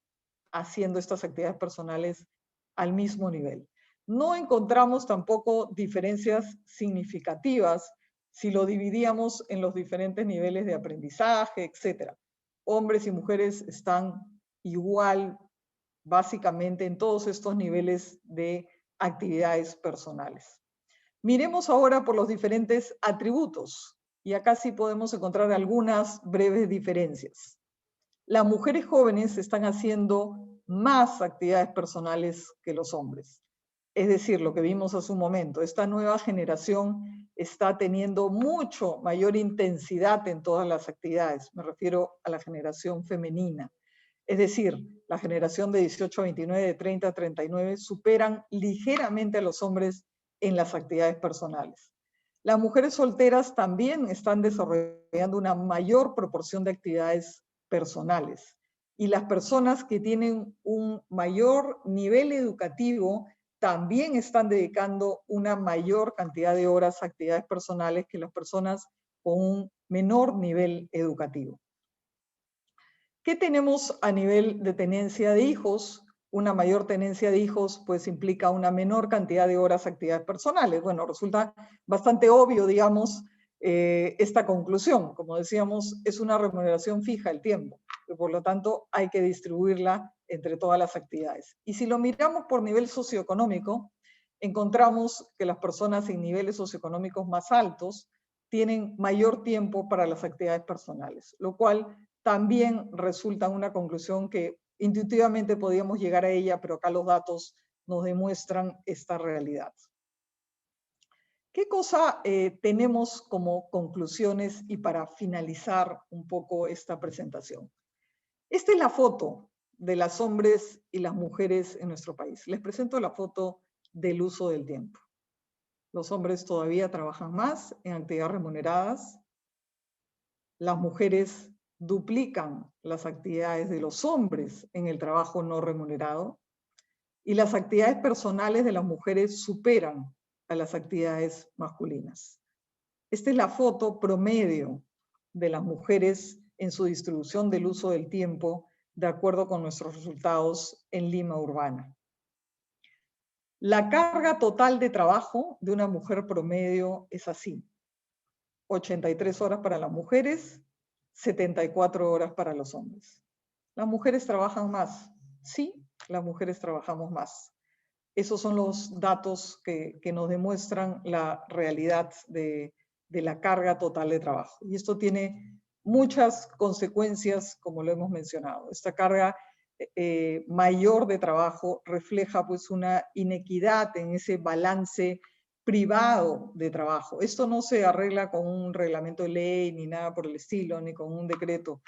haciendo estas actividades personales al mismo nivel. No encontramos tampoco diferencias significativas si lo dividíamos en los diferentes niveles de aprendizaje, etc. Hombres y mujeres están igual, básicamente, en todos estos niveles de actividades personales. Miremos ahora por los diferentes atributos, y acá sí podemos encontrar algunas breves diferencias. Las mujeres jóvenes están haciendo más actividades personales que los hombres. Es decir, lo que vimos hace un momento, esta nueva generación está teniendo mucho mayor intensidad en todas las actividades. Me refiero a la generación femenina. Es decir, la generación de 18 a 29, de 30 a 39, superan ligeramente a los hombres en las actividades personales. Las mujeres solteras también están desarrollando una mayor proporción de actividades personales. Y las personas que tienen un mayor nivel educativo también están dedicando una mayor cantidad de horas a actividades personales que las personas con un menor nivel educativo. ¿Qué tenemos a nivel de tenencia de hijos? Una mayor tenencia de hijos pues implica una menor cantidad de horas a actividades personales. Bueno, resulta bastante obvio, digamos, esta conclusión. Como decíamos, es una remuneración fija el tiempo, y por lo tanto hay que distribuirla entre todas las actividades. Y si lo miramos por nivel socioeconómico, encontramos que las personas en niveles socioeconómicos más altos tienen mayor tiempo para las actividades personales, lo cual también resulta en una conclusión que intuitivamente podíamos llegar a ella, pero acá los datos nos demuestran esta realidad. ¿Qué cosa tenemos como conclusiones y para finalizar un poco esta presentación? Esta es la foto de los hombres y las mujeres en nuestro país. Les presento la foto del uso del tiempo. Los hombres todavía trabajan más en actividades remuneradas. Las mujeres duplican las actividades de los hombres en el trabajo no remunerado. Y las actividades personales de las mujeres superan a las actividades masculinas. Esta es la foto promedio de las mujeres en su distribución del uso del tiempo de acuerdo con nuestros resultados en Lima Urbana. La carga total de trabajo de una mujer promedio es así: 83 horas para las mujeres, 74 horas para los hombres. Las mujeres trabajan más. Sí, las mujeres trabajamos más. Esos son los datos que nos demuestran la realidad de la carga total de trabajo. Y esto tiene muchas consecuencias, como lo hemos mencionado. Esta carga mayor de trabajo refleja pues una inequidad en ese balance privado de trabajo. Esto no se arregla con un reglamento de ley, ni nada por el estilo, ni con un decreto.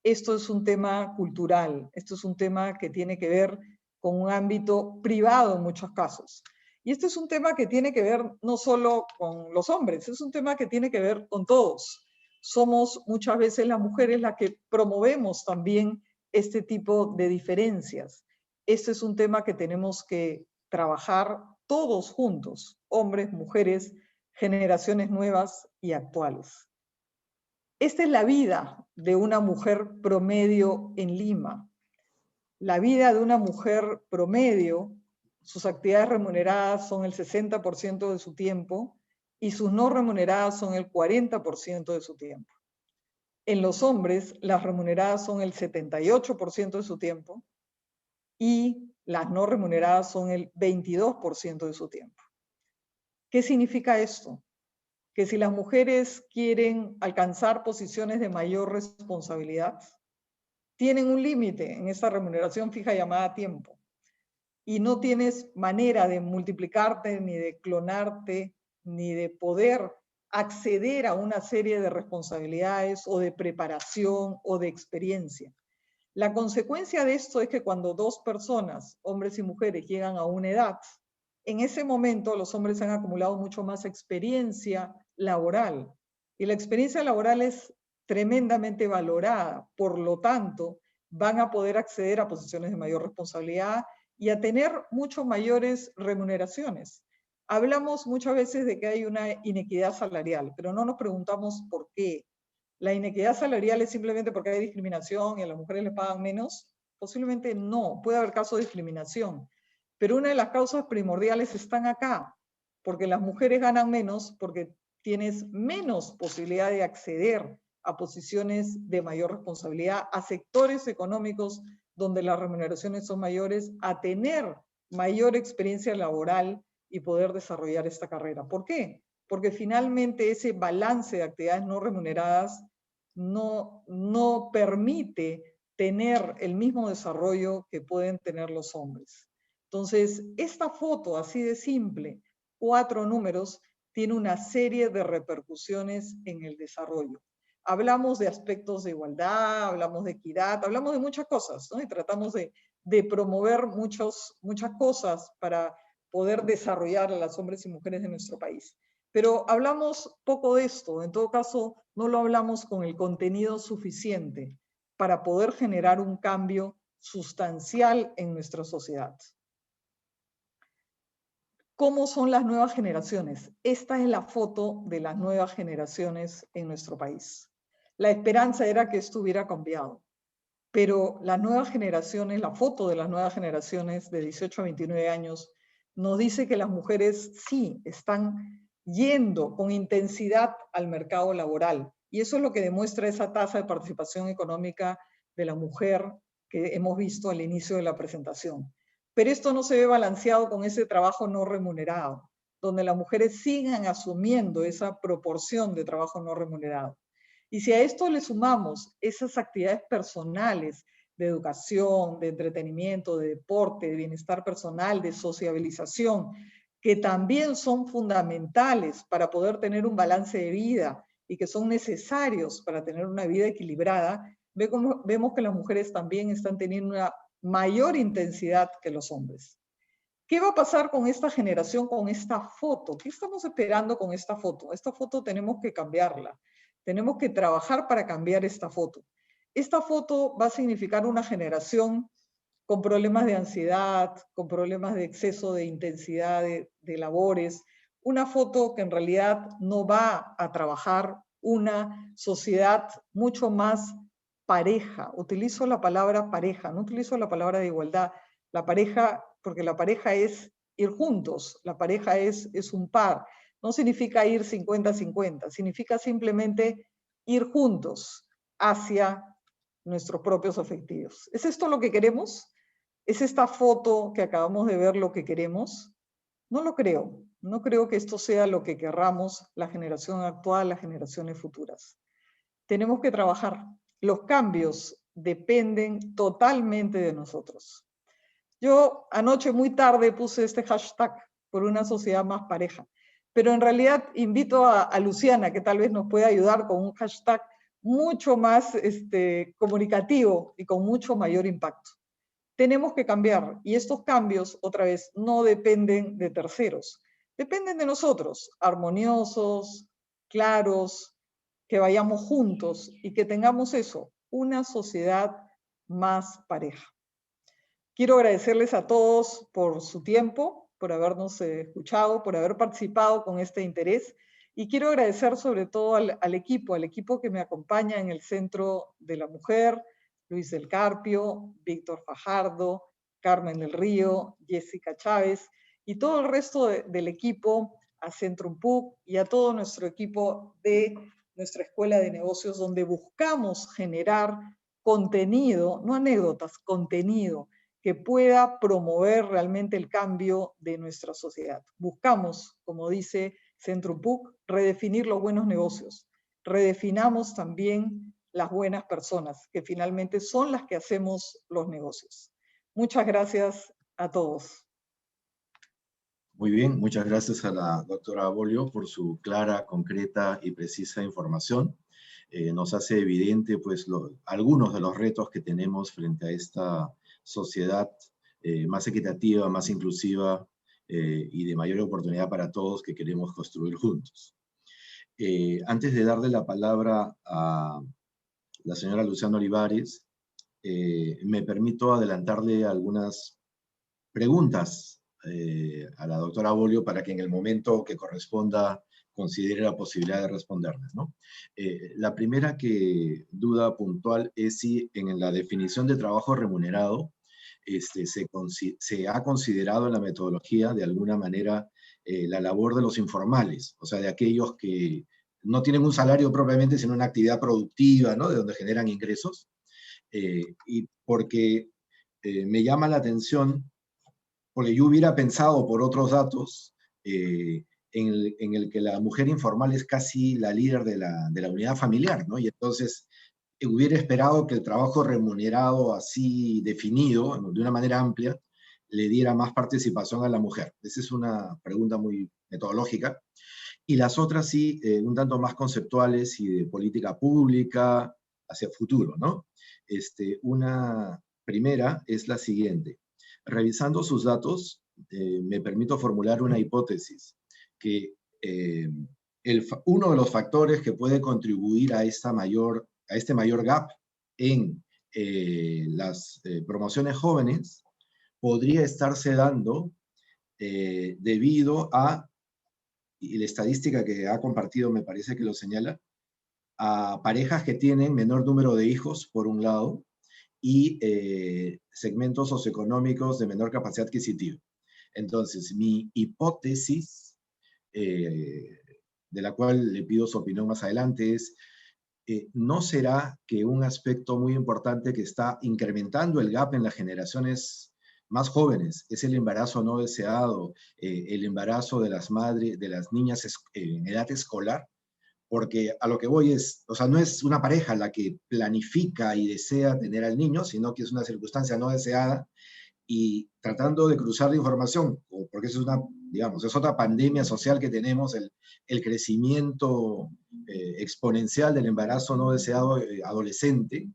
Esto es un tema cultural, esto es un tema que tiene que ver con un ámbito privado en muchos casos. Y este es un tema que tiene que ver no solo con los hombres, es un tema que tiene que ver con todos. Somos muchas veces las mujeres las que promovemos también este tipo de diferencias. Este es un tema que tenemos que trabajar todos juntos, hombres, mujeres, generaciones nuevas y actuales. Esta es la vida de una mujer promedio en Lima. La vida de una mujer promedio, sus actividades remuneradas son el 60% de su tiempo y sus no remuneradas son el 40% de su tiempo. En los hombres, las remuneradas son el 78% de su tiempo y las no remuneradas son el 22% de su tiempo. ¿Qué significa esto? Que si las mujeres quieren alcanzar posiciones de mayor responsabilidad, tienen un límite en esta remuneración fija llamada tiempo. Y no tienes manera de multiplicarte, ni de clonarte, ni de poder acceder a una serie de responsabilidades o de preparación o de experiencia. La consecuencia de esto es que cuando dos personas, hombres y mujeres, llegan a una edad, en ese momento los hombres han acumulado mucho más experiencia laboral. Y la experiencia laboral es tremendamente valorada. Por lo tanto, van a poder acceder a posiciones de mayor responsabilidad y a tener mucho mayores remuneraciones. Hablamos muchas veces de que hay una inequidad salarial, pero no nos preguntamos por qué. ¿La inequidad salarial es simplemente porque hay discriminación y a las mujeres les pagan menos? Posiblemente no, puede haber casos de discriminación. Pero una de las causas primordiales están acá, porque las mujeres ganan menos porque tienes menos posibilidad de acceder a posiciones de mayor responsabilidad, a sectores económicos donde las remuneraciones son mayores, a tener mayor experiencia laboral y poder desarrollar esta carrera. ¿Por qué? Porque finalmente ese balance de actividades no remuneradas no permite tener el mismo desarrollo que pueden tener los hombres. Entonces, esta foto así de simple, 4 números, tiene una serie de repercusiones en el desarrollo. Hablamos de aspectos de igualdad, hablamos de equidad, hablamos de muchas cosas, ¿no? Y tratamos de promover muchas cosas para poder desarrollar a los hombres y mujeres de nuestro país. Pero hablamos poco de esto, en todo caso, no lo hablamos con el contenido suficiente para poder generar un cambio sustancial en nuestra sociedad. ¿Cómo son las nuevas generaciones? Esta es la foto de las nuevas generaciones en nuestro país. La esperanza era que esto hubiera cambiado, pero las nuevas generaciones, la foto de las nuevas generaciones de 18 a 29 años, nos dice que las mujeres sí están yendo con intensidad al mercado laboral. Y eso es lo que demuestra esa tasa de participación económica de la mujer que hemos visto al inicio de la presentación. pero esto no se ve balanceado con ese trabajo no remunerado, donde las mujeres sigan asumiendo esa proporción de trabajo no remunerado. Y si a esto le sumamos esas actividades personales de educación, de entretenimiento, de deporte, de bienestar personal, de sociabilización, que también son fundamentales para poder tener un balance de vida y que son necesarios para tener una vida equilibrada, vemos que las mujeres también están teniendo una mayor intensidad que los hombres. ¿Qué va a pasar con esta generación, con esta foto? ¿Qué estamos esperando con esta foto? Esta foto tenemos que cambiarla. Tenemos que trabajar para cambiar esta foto. Esta foto va a significar una generación con problemas de ansiedad, con problemas de exceso de intensidad de labores, una foto que en realidad no va a trabajar una sociedad mucho más pareja. Utilizo la palabra pareja, no utilizo la palabra de igualdad. La pareja, porque la pareja es ir juntos, la pareja es un par. No significa ir 50-50, significa simplemente ir juntos hacia nuestros propios objetivos. ¿Es esto lo que queremos? ¿Es esta foto que acabamos de ver lo que queremos? No lo creo. No creo que esto sea lo que querramos la generación actual, las generaciones futuras. Tenemos que trabajar. Los cambios dependen totalmente de nosotros. Yo anoche muy tarde puse este hashtag por una sociedad más pareja, pero en realidad invito a Luciana, que tal vez nos pueda ayudar con un hashtag mucho más comunicativo y con mucho mayor impacto. Tenemos que cambiar, y estos cambios, otra vez, no dependen de terceros, dependen de nosotros, armoniosos, claros, que vayamos juntos y que tengamos eso, una sociedad más pareja. Quiero agradecerles a todos por su tiempo, por habernos escuchado, por haber participado con este interés, y quiero agradecer sobre todo al equipo que me acompaña en el Centro de la Mujer, Luis del Carpio, Víctor Fajardo, Carmen del Río, Jessica Chávez, y todo el resto del equipo, a Centrum PUC y a todo nuestro equipo de nuestra Escuela de Negocios, donde buscamos generar contenido, no anécdotas, contenido, que pueda promover realmente el cambio de nuestra sociedad. Buscamos, como dice Centrum PUC, redefinir los buenos negocios. Redefinamos también las buenas personas, que finalmente son las que hacemos los negocios. Muchas gracias a todos. Muy bien, muchas gracias a la doctora Bolio por su clara, concreta y precisa información. Nos hace evidente pues, algunos de los retos que tenemos frente a esta sociedad más equitativa, más inclusiva y de mayor oportunidad para todos que queremos construir juntos. Antes de darle la palabra a la señora Luciana Olivares, me permito adelantarle algunas preguntas a la doctora Bolio para que en el momento que corresponda considere la posibilidad de responderles, ¿no? La primera duda puntual es si en la definición de trabajo remunerado se ha considerado en la metodología de alguna manera la labor de los informales, o sea, de aquellos que no tienen un salario propiamente, sino una actividad productiva, ¿no? De donde generan ingresos. Y porque me llama la atención, porque yo hubiera pensado por otros datos en el que la mujer informal es casi la líder de la unidad familiar, ¿no? Y entonces hubiera esperado que el trabajo remunerado así definido, de una manera amplia, le diera más participación a la mujer. Esa es una pregunta muy metodológica. Y las otras sí, un tanto más conceptuales y de política pública hacia el futuro, ¿no? Una primera es la siguiente. Revisando sus datos, me permito formular una hipótesis, que uno de los factores que puede contribuir a este mayor gap en las promociones jóvenes podría estarse dando debido a, y la estadística que ha compartido me parece que lo señala, a parejas que tienen menor número de hijos, por un lado, y segmentos socioeconómicos de menor capacidad adquisitiva. Entonces, mi hipótesis, de la cual le pido su opinión más adelante, es, ¿no será que un aspecto muy importante que está incrementando el gap en las generaciones más jóvenes, es el embarazo no deseado, el embarazo de las madres, de las niñas en edad escolar, porque a lo que voy es, o sea, no es una pareja la que planifica y desea tener al niño, sino que es una circunstancia no deseada, y tratando de cruzar la información, porque eso es una, digamos, es otra pandemia social que tenemos, el crecimiento exponencial del embarazo no deseado adolescente.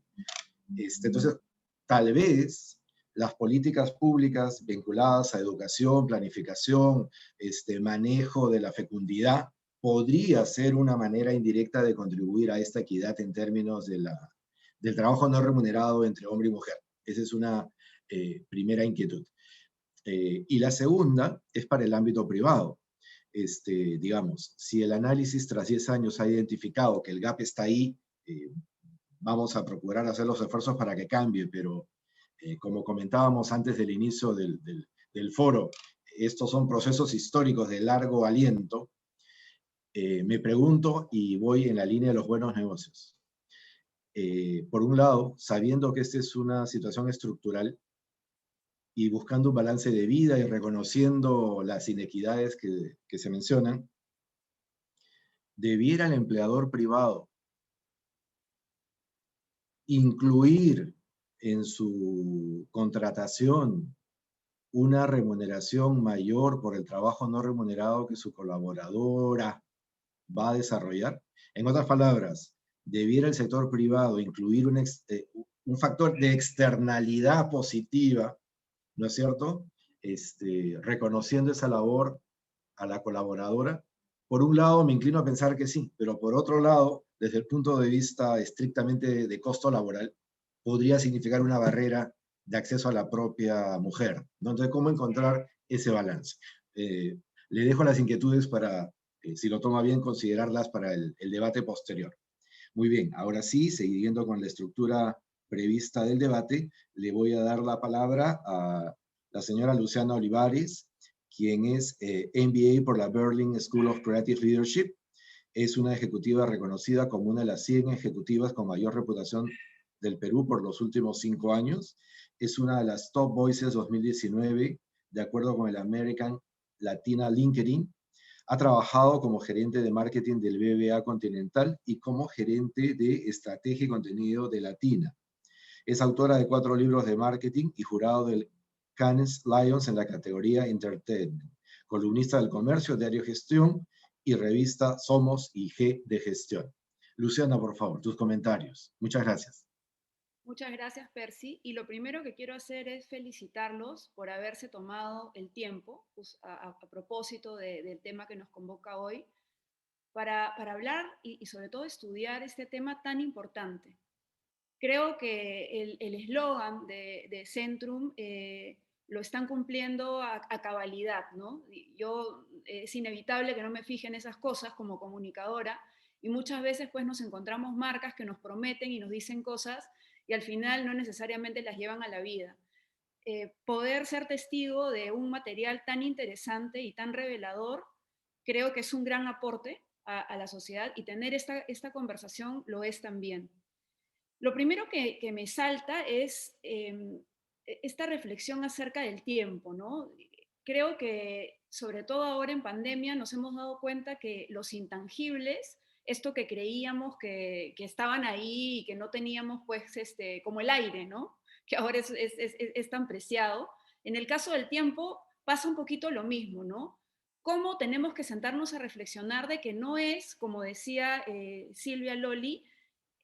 Entonces, tal vez las políticas públicas vinculadas a educación, planificación, manejo de la fecundidad, podría ser una manera indirecta de contribuir a esta equidad en términos del trabajo no remunerado entre hombre y mujer. Esa es una primera inquietud. Y la segunda es para el ámbito privado. Digamos, si el análisis tras 10 años ha identificado que el gap está ahí, vamos a procurar hacer los esfuerzos para que cambie, pero como comentábamos antes del inicio del foro, estos son procesos históricos de largo aliento. Me pregunto, y voy en la línea de los buenos negocios. Por un lado, sabiendo que esta es una situación estructural y buscando un balance de vida y reconociendo las inequidades que se mencionan, debiera el empleador privado incluir en su contratación una remuneración mayor por el trabajo no remunerado que su colaboradora va a desarrollar. En otras palabras, debiera el sector privado incluir un factor de externalidad positiva, ¿no es cierto? Reconociendo esa labor a la colaboradora. Por un lado, me inclino a pensar que sí, pero por otro lado, desde el punto de vista estrictamente de costo laboral, podría significar una barrera de acceso a la propia mujer, ¿no? Entonces, ¿cómo encontrar ese balance? Le dejo las inquietudes para, si lo toma bien, considerarlas para el debate posterior. Muy bien, ahora sí, siguiendo con la estructura prevista del debate, le voy a dar la palabra a la señora Luciana Olivares, quien es MBA por la Berlin School of Creative Leadership. Es una ejecutiva reconocida como una de las 100 ejecutivas con mayor reputación del Perú por los últimos 5 años. Es una de las Top Voices 2019, de acuerdo con el American Latina LinkedIn. Ha trabajado como gerente de marketing del BBA Continental y como gerente de estrategia y contenido de Latina. Es autora de 4 libros de marketing y jurado del Cannes Lions en la categoría Entertainment. Columnista del Comercio, Diario Gestión y revista Somos y G de Gestión. Luciana, por favor, tus comentarios. Muchas gracias. Muchas gracias, Percy. Y lo primero que quiero hacer es felicitarlos por haberse tomado el tiempo, pues, a propósito del tema que nos convoca hoy, para hablar y sobre todo estudiar este tema tan importante. Creo que el eslogan de Centrum lo están cumpliendo a cabalidad, ¿no? Yo es inevitable que no me fije en esas cosas como comunicadora y muchas veces pues nos encontramos marcas que nos prometen y nos dicen cosas y al final no necesariamente las llevan a la vida. Poder ser testigo de un material tan interesante y tan revelador, creo que es un gran aporte a la sociedad y tener esta conversación lo es también. Lo primero que me salta es esta reflexión acerca del tiempo, ¿no? Creo que sobre todo ahora en pandemia nos hemos dado cuenta que los intangibles, esto que creíamos que estaban ahí y que no teníamos pues como el aire, ¿no? Que ahora es tan preciado. En el caso del tiempo pasa un poquito lo mismo, ¿no? Cómo tenemos que sentarnos a reflexionar de que no es, como decía Silvia Loli,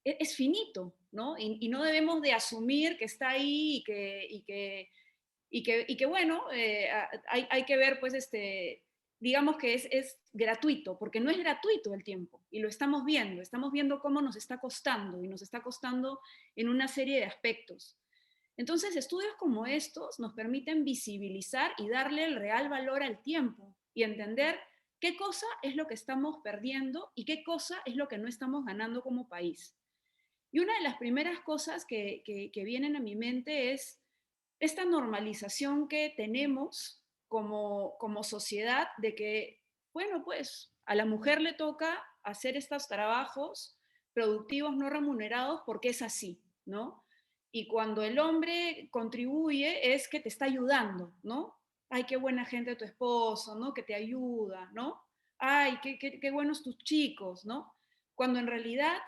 es finito, ¿no? Y no debemos de asumir que está ahí y que bueno, hay que ver, pues, digamos que es gratuito, porque no es gratuito el tiempo, y lo estamos viendo cómo nos está costando, y nos está costando en una serie de aspectos. Entonces, estudios como estos nos permiten visibilizar y darle el real valor al tiempo, y entender qué cosa es lo que estamos perdiendo y qué cosa es lo que no estamos ganando como país. Y una de las primeras cosas que vienen a mi mente es esta normalización que tenemos como sociedad de que, bueno, pues a la mujer le toca hacer estos trabajos productivos no remunerados porque es así, ¿no? y cuando el hombre contribuye es que te está ayudando, ¿no? Ay, qué buena gente tu esposo, ¿no? Que te ayuda, ¿no? Ay, qué buenos tus chicos, ¿no? Cuando en realidad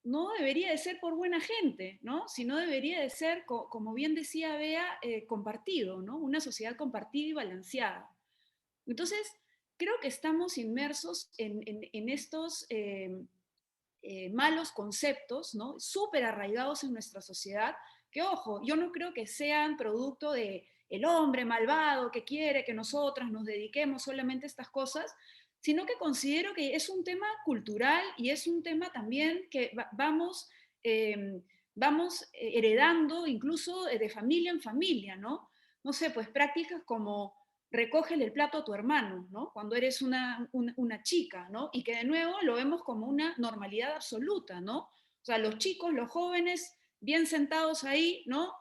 no debería de ser por buena gente, ¿no? Sino debería de ser, como bien decía Bea, compartido, ¿no? Una sociedad compartida y balanceada. Entonces, creo que estamos inmersos en estos malos conceptos, ¿no? Súper arraigados en nuestra sociedad, que ojo, yo no creo que sean producto de el hombre malvado que quiere que nosotras nos dediquemos solamente a estas cosas, sino que considero que es un tema cultural y es un tema también que vamos heredando incluso de familia en familia, ¿no? No sé, pues prácticas como recógele el plato a tu hermano, ¿no? Cuando eres una chica, ¿no? Y que de nuevo lo vemos como una normalidad absoluta, ¿no? O sea, los chicos, los jóvenes, bien sentados ahí, ¿no?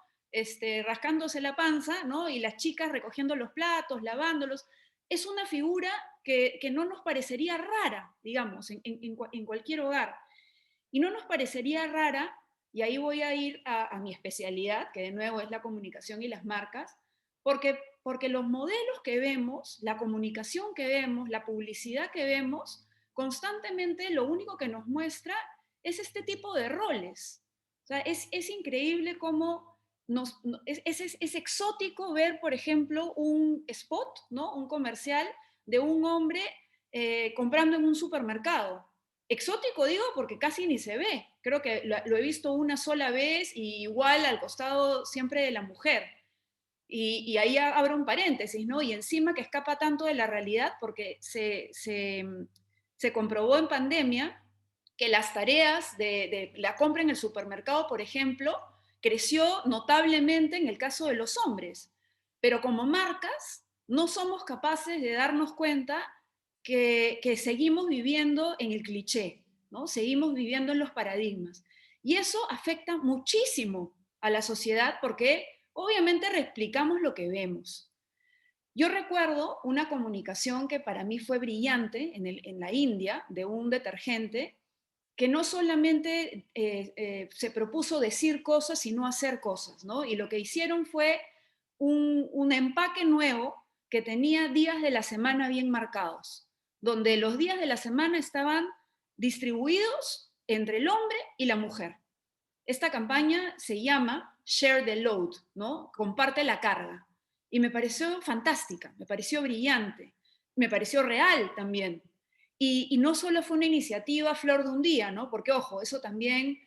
Rascándose la panza, ¿no? Y las chicas recogiendo los platos, lavándolos. Es una figura que no nos parecería rara, digamos, en cualquier hogar. Y no nos parecería rara, y ahí voy a ir a mi especialidad, que de nuevo es la comunicación y las marcas, porque los modelos que vemos, la comunicación que vemos, la publicidad que vemos, constantemente lo único que nos muestra es este tipo de roles. O sea, es increíble cómo es exótico ver, por ejemplo, un spot, ¿no? Un comercial de un hombre comprando en un supermercado. Exótico digo porque casi ni se ve. Creo que lo he visto una sola vez y igual al costado siempre de la mujer. Y ahí abro un paréntesis, ¿no? Y encima que escapa tanto de la realidad porque se comprobó en pandemia que las tareas de la compra en el supermercado, por ejemplo, creció notablemente en el caso de los hombres. Pero como marcas no somos capaces de darnos cuenta que seguimos viviendo en el cliché, ¿no? Seguimos viviendo en los paradigmas. Y eso afecta muchísimo a la sociedad porque obviamente reexplicamos lo que vemos. Yo recuerdo una comunicación que para mí fue brillante en la India de un detergente que no solamente se propuso decir cosas, sino hacer cosas, ¿no? Y lo que hicieron fue un empaque nuevo que tenía días de la semana bien marcados, donde los días de la semana estaban distribuidos entre el hombre y la mujer. Esta campaña se llama Share the Load, ¿no? Comparte la carga. Y me pareció fantástica, me pareció brillante, me pareció real también. Y no solo fue una iniciativa flor de un día, ¿no? Porque, ojo, eso también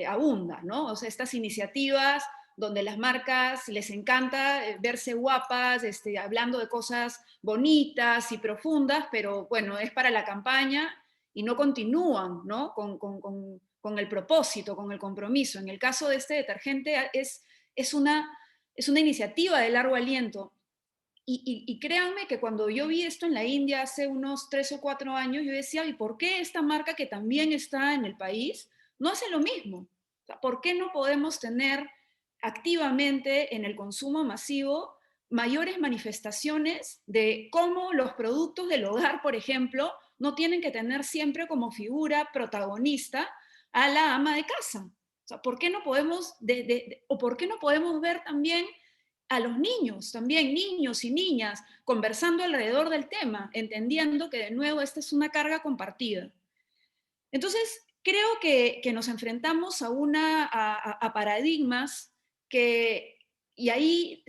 abunda, ¿no? O sea, estas iniciativas donde las marcas les encanta verse guapas, hablando de cosas bonitas y profundas, pero bueno, es para la campaña y no continúan, ¿no? Con el propósito, con el compromiso. En el caso de este detergente es una iniciativa de largo aliento. Y créanme que cuando yo vi esto en la India hace unos 3 o 4 años, yo decía, ¿y por qué esta marca que también está en el país no hace lo mismo? O sea, ¿por qué no podemos tener activamente en el consumo masivo mayores manifestaciones de cómo los productos del hogar, por ejemplo, no tienen que tener siempre como figura protagonista a la ama de casa? O sea, ¿por qué no podemos, o por qué no podemos ver también a los niños, también niños y niñas, conversando alrededor del tema, entendiendo que de nuevo esta es una carga compartida? Entonces, creo que nos enfrentamos a paradigmas que, y ahí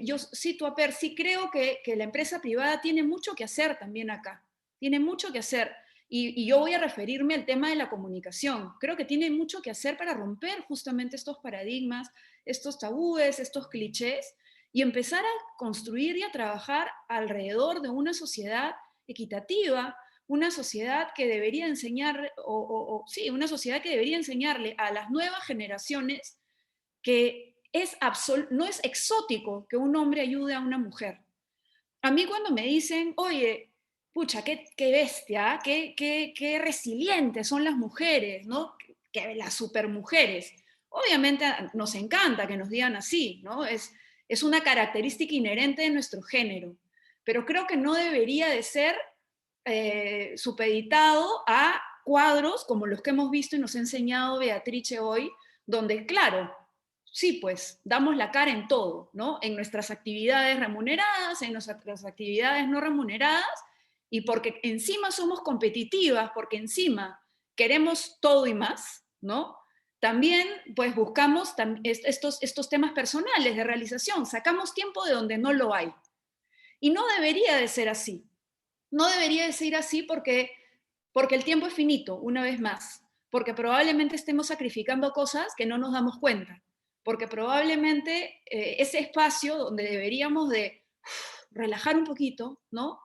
yo cito a Percy, creo que la empresa privada tiene mucho que hacer también acá, tiene mucho que hacer. Y yo voy a referirme al tema de la comunicación. Creo que tiene mucho que hacer para romper justamente estos paradigmas, estos tabúes, estos clichés, y empezar a construir y a trabajar alrededor de una sociedad equitativa, una sociedad que debería enseñar, sí, una sociedad que debería enseñarle a las nuevas generaciones que no es exótico que un hombre ayude a una mujer. A mí cuando me dicen, oye, pucha, qué bestia, qué resilientes son las mujeres, ¿no? Que las supermujeres. Obviamente nos encanta que nos digan así, ¿no? Es una característica inherente de nuestro género, pero creo que no debería de ser supeditado a cuadros como los que hemos visto y nos ha enseñado Beatrice hoy, donde, claro, sí, pues damos la cara en todo, ¿no? En nuestras actividades remuneradas, en nuestras actividades no remuneradas, y porque encima somos competitivas, porque encima queremos todo y más, ¿no? También, pues buscamos estos temas personales de realización, sacamos tiempo de donde no lo hay. Y no debería de ser así. No debería de ser así porque el tiempo es finito, una vez más, porque probablemente estemos sacrificando cosas que no nos damos cuenta, porque probablemente ese espacio donde deberíamos de relajar un poquito, ¿no?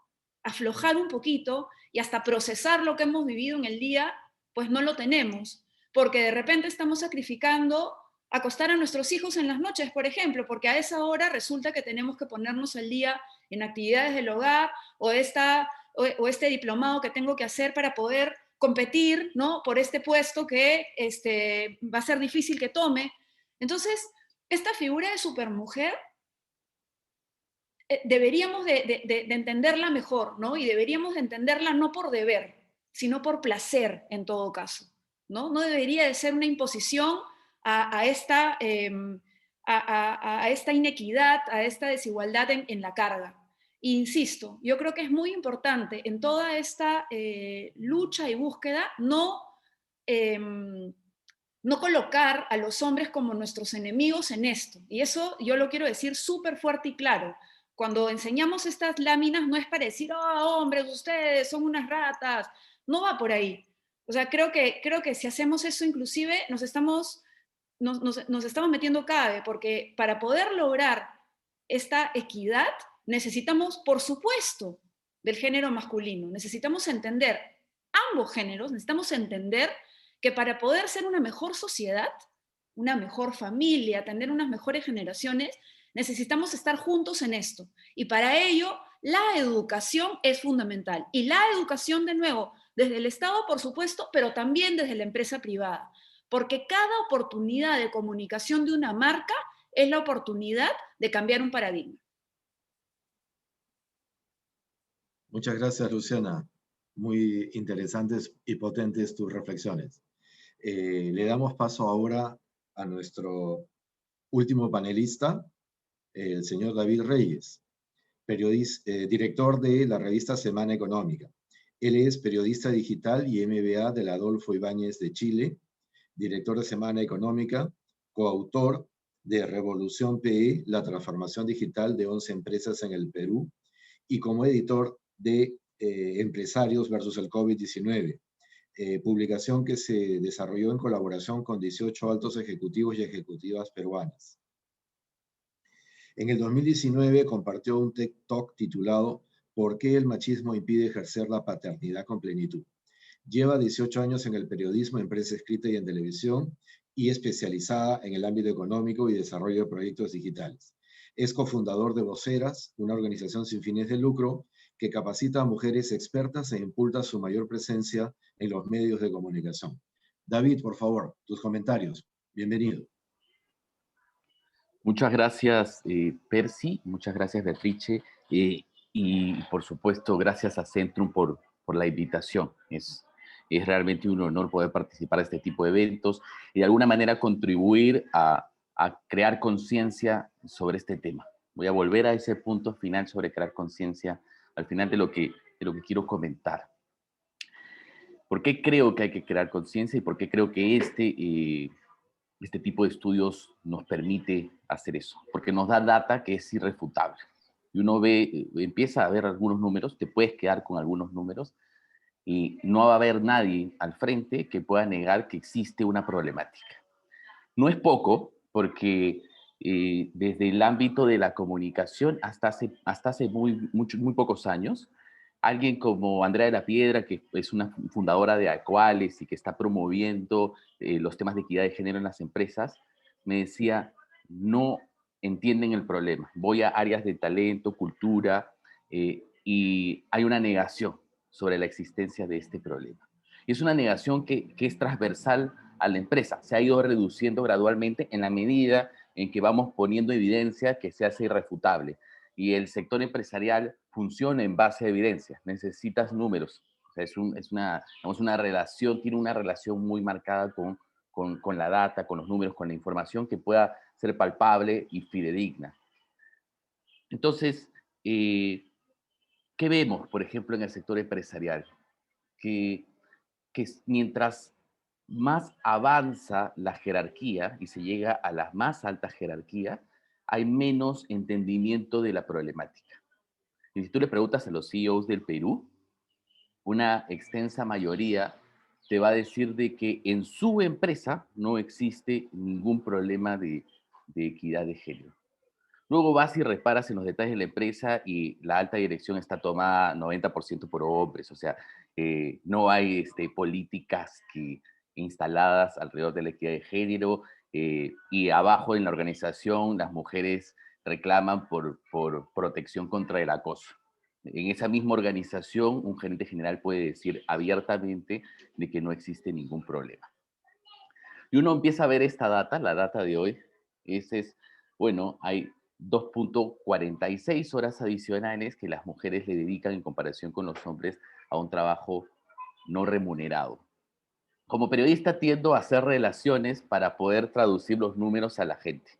Aflojar un poquito y hasta procesar lo que hemos vivido en el día, pues no lo tenemos, porque de repente estamos sacrificando acostar a nuestros hijos en las noches, por ejemplo, porque a esa hora resulta que tenemos que ponernos al día en actividades del hogar o este diplomado que tengo que hacer para poder competir, ¿no? Por este puesto que va a ser difícil que tome. Entonces, esta figura de supermujer deberíamos de entenderla mejor, ¿no? Y deberíamos de entenderla no por deber, sino por placer en todo caso, ¿no? No debería de ser una imposición a esta inequidad, a esta desigualdad en la carga. E insisto, yo creo que es muy importante en toda esta lucha y búsqueda no colocar a los hombres como nuestros enemigos en esto. Y eso yo lo quiero decir súper fuerte y claro. Cuando enseñamos estas láminas no es para decir, oh, hombres, ustedes son unas ratas. No va por ahí. O sea, creo que si hacemos eso inclusive nos estamos metiendo cabe, porque para poder lograr esta equidad necesitamos, por supuesto, del género masculino. Necesitamos entender ambos géneros, necesitamos entender que para poder ser una mejor sociedad, una mejor familia, tener unas mejores generaciones, necesitamos estar juntos en esto. Y para ello, la educación es fundamental. Y la educación, de nuevo, desde el Estado, por supuesto, pero también desde la empresa privada. Porque cada oportunidad de comunicación de una marca es la oportunidad de cambiar un paradigma. Muchas gracias, Luciana. Muy interesantes y potentes tus reflexiones. Le damos paso ahora a nuestro último panelista, el señor David Reyes, director de la revista Semana Económica. Él es periodista digital y MBA del Adolfo Ibáñez de Chile, director de Semana Económica, coautor de Revolución PE, la transformación digital de 11 empresas en el Perú, y como editor de Empresarios versus el COVID-19, publicación que se desarrolló en colaboración con 18 altos ejecutivos y ejecutivas peruanas. En el 2019 compartió un TED Talk titulado ¿Por qué el machismo impide ejercer la paternidad con plenitud? Lleva 18 años en el periodismo, en prensa escrita y en televisión, y especializada en el ámbito económico y desarrollo de proyectos digitales. Es cofundador de Voceras, una organización sin fines de lucro que capacita a mujeres expertas e impulsa su mayor presencia en los medios de comunicación. David, por favor, tus comentarios. Bienvenido. Muchas gracias, Percy. Muchas gracias, Beatrice. Y, por supuesto, gracias a Centrum por la invitación. Es realmente un honor poder participar de este tipo de eventos y de alguna manera contribuir a crear conciencia sobre este tema. Voy a volver a ese punto final sobre crear conciencia al final de lo que quiero comentar. ¿Por qué creo que hay que crear conciencia y por qué creo que este tipo de estudios nos permite hacer eso? Porque nos da data que es irrefutable. Y uno empieza a ver algunos números, te puedes quedar con algunos números, y no va a haber nadie al frente que pueda negar que existe una problemática. No es poco, porque desde el ámbito de la comunicación hasta hace muy pocos años, alguien como Andrea de la Piedra, que es una fundadora de Acuales y que está promoviendo los temas de equidad de género en las empresas, me decía, no entienden el problema. Voy a áreas de talento, cultura, y hay una negación sobre la existencia de este problema. Y es una negación que es transversal a la empresa. Se ha ido reduciendo gradualmente en la medida en que vamos poniendo evidencia que se hace irrefutable. Y el sector empresarial funciona en base a evidencia. Necesitas números. O sea, una relación, tiene una relación muy marcada con con la data, con los números, con la información que pueda ser palpable y fidedigna. Entonces, ¿qué vemos, por ejemplo, en el sector empresarial? Que, que mientras más avanza la jerarquía y se llega a la más alta jerarquía, hay menos entendimiento de la problemática. Y si tú le preguntas a los CEOs del Perú, una extensa mayoría te va a decir de que en su empresa no existe ningún problema de equidad de género. Luego vas y reparas en los detalles de la empresa y la alta dirección está tomada 90% por hombres, o sea, no hay políticas instaladas alrededor de la equidad de género, y abajo en la organización las mujeres reclaman por protección contra el acoso. En esa misma organización, un gerente general puede decir abiertamente de que no existe ningún problema. Y uno empieza a ver esta data, la data de hoy, bueno, hay 2.46 horas adicionales que las mujeres le dedican en comparación con los hombres a un trabajo no remunerado. Como periodista tiendo a hacer relaciones para poder traducir los números a la gente.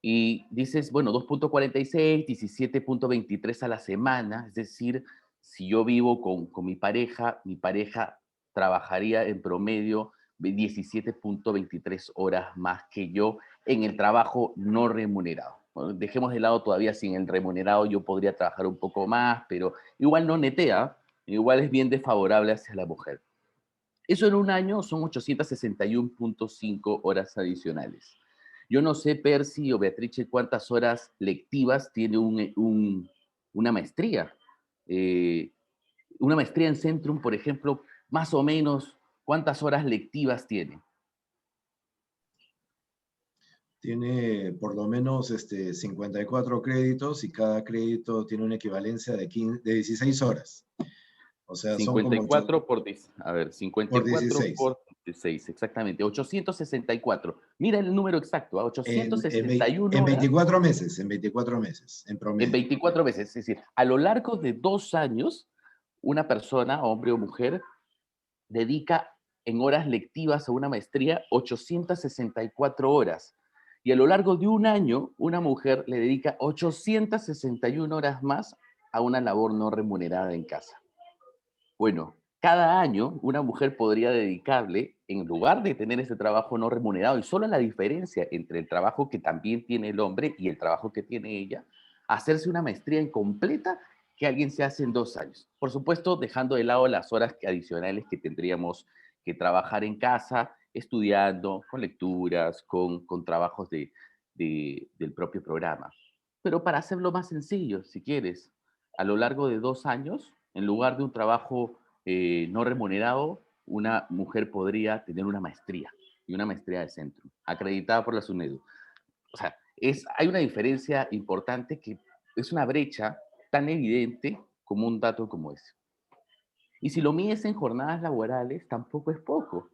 Y dices, bueno, 2.46, 17.23 a la semana, es decir, si yo vivo con mi pareja trabajaría en promedio 17.23 horas más que yo en el trabajo no remunerado. Bueno, dejemos de lado todavía sin el remunerado, yo podría trabajar un poco más, pero igual no netea, igual es bien desfavorable hacia la mujer. Eso en un año son 861.5 horas adicionales. Yo no sé, Percy o Beatrice, cuántas horas lectivas tiene una maestría. Una maestría en Centrum, por ejemplo, más o menos, ¿cuántas horas lectivas tiene? Tiene por lo menos 54 créditos y cada crédito tiene una equivalencia de 16 horas. O sea, 54 por 10. A ver, 54 por 16. por 16, exactamente. 864. Mira el número exacto, 861 en 24 meses, en 24 meses, en promedio. En 24 meses, es decir, a lo largo de 2 años, una persona, hombre o mujer, dedica en horas lectivas a una maestría 864 horas. Y a lo largo de un año, una mujer le dedica 861 horas más a una labor no remunerada en casa. Bueno, cada año una mujer podría dedicarle, en lugar de tener ese trabajo no remunerado, y solo la diferencia entre el trabajo que también tiene el hombre y el trabajo que tiene ella, hacerse una maestría incompleta que alguien se hace en 2 años. Por supuesto, dejando de lado las horas adicionales que tendríamos que trabajar en casa, estudiando, con lecturas, con trabajos del propio programa. Pero para hacerlo más sencillo, si quieres, a lo largo de 2 años, en lugar de un trabajo no remunerado, una mujer podría tener una maestría, y una maestría de Centrum, acreditada por la SUNEDU. O sea, hay una diferencia importante que es una brecha tan evidente como un dato como ese. Y si lo mides en jornadas laborales, tampoco es poco,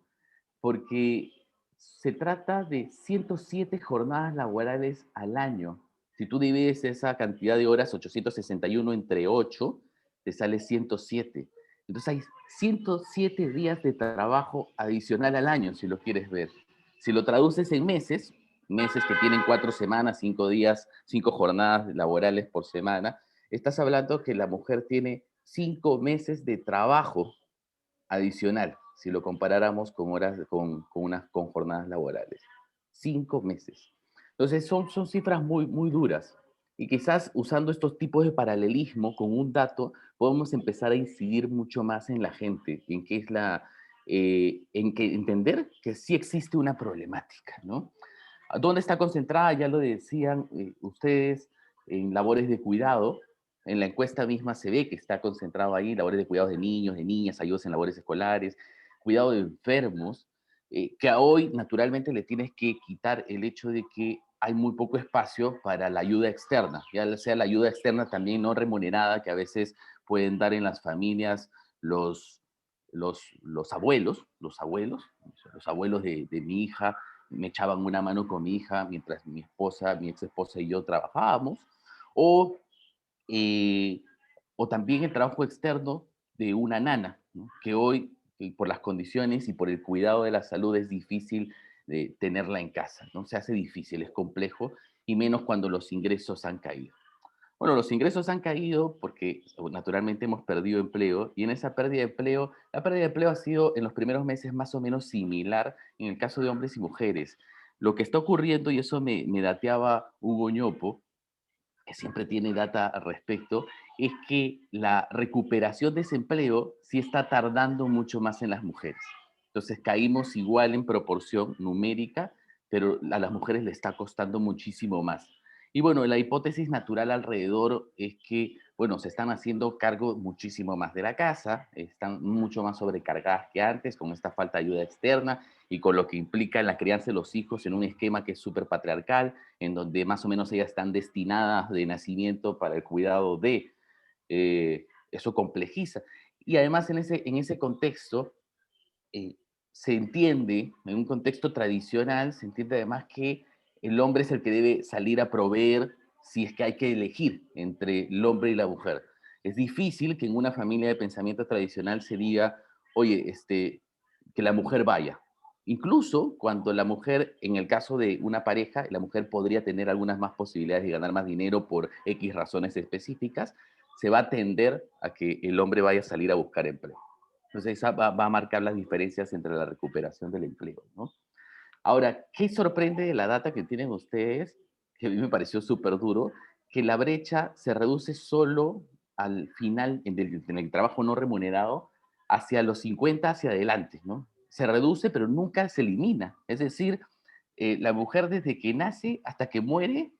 porque se trata de 107 jornadas laborales al año. Si tú divides esa cantidad de horas, 861 entre 8, te sale 107. Entonces hay 107 días de trabajo adicional al año, si lo quieres ver. Si lo traduces en meses, meses que tienen 4 semanas, 5 días, 5 jornadas laborales por semana, estás hablando que la mujer tiene 5 meses de trabajo adicional, si lo comparáramos con horas, con jornadas laborales. 5 meses. Entonces son cifras muy, muy duras. Y quizás usando estos tipos de paralelismo con un dato, podemos empezar a incidir mucho más en la gente, en qué es en que entender que sí existe una problemática, ¿no? ¿Dónde está concentrada? Ya lo decían ustedes, en labores de cuidado. En la encuesta misma se ve que está concentrado ahí, labores de cuidados de niños, de niñas, ayudas en labores escolares, cuidado de enfermos, que a hoy naturalmente le tienes que quitar el hecho de que hay muy poco espacio para la ayuda externa, ya sea la ayuda externa también no remunerada que a veces pueden dar en las familias los abuelos, los abuelos de mi hija, me echaban una mano con mi hija mientras mi ex esposa y yo trabajábamos, o también el trabajo externo de una nana, ¿no? que hoy por las condiciones y por el cuidado de la salud es difícil tenerla en casa, ¿no? Se hace difícil, es complejo, y menos cuando los ingresos han caído. Bueno, los ingresos han caído porque naturalmente hemos perdido empleo, y en esa pérdida de empleo, la pérdida de empleo ha sido en los primeros meses más o menos similar en el caso de hombres y mujeres. Lo que está ocurriendo, y eso me dateaba Hugo Ñopo, que siempre tiene data al respecto, es que la recuperación de ese empleo sí está tardando mucho más en las mujeres. Entonces caímos igual en proporción numérica, pero a las mujeres le está costando muchísimo más. Y bueno, la hipótesis natural alrededor es que, bueno, se están haciendo cargo muchísimo más de la casa, están mucho más sobrecargadas que antes con esta falta de ayuda externa y con lo que implica en la crianza de los hijos en un esquema que es súper patriarcal, en donde más o menos ellas están destinadas de nacimiento para el cuidado de, eso complejiza. Y además en ese contexto, eh, se entiende, en un contexto tradicional, se entiende además que el hombre es el que debe salir a proveer si es que hay que elegir entre el hombre y la mujer. Es difícil que en una familia de pensamiento tradicional se diga, oye, que la mujer vaya. Incluso cuando la mujer, en el caso de una pareja, la mujer podría tener algunas más posibilidades de ganar más dinero por X razones específicas, se va a tender a que el hombre vaya a salir a buscar empleo. Entonces, esa va a marcar las diferencias entre la recuperación del empleo, ¿no? Ahora, ¿qué sorprende de la data que tienen ustedes? Que a mí me pareció súper duro, que la brecha se reduce solo al final, en el trabajo no remunerado, hacia los 50 hacia adelante, ¿no? Se reduce, pero nunca se elimina. Es decir, la mujer desde que nace hasta que muere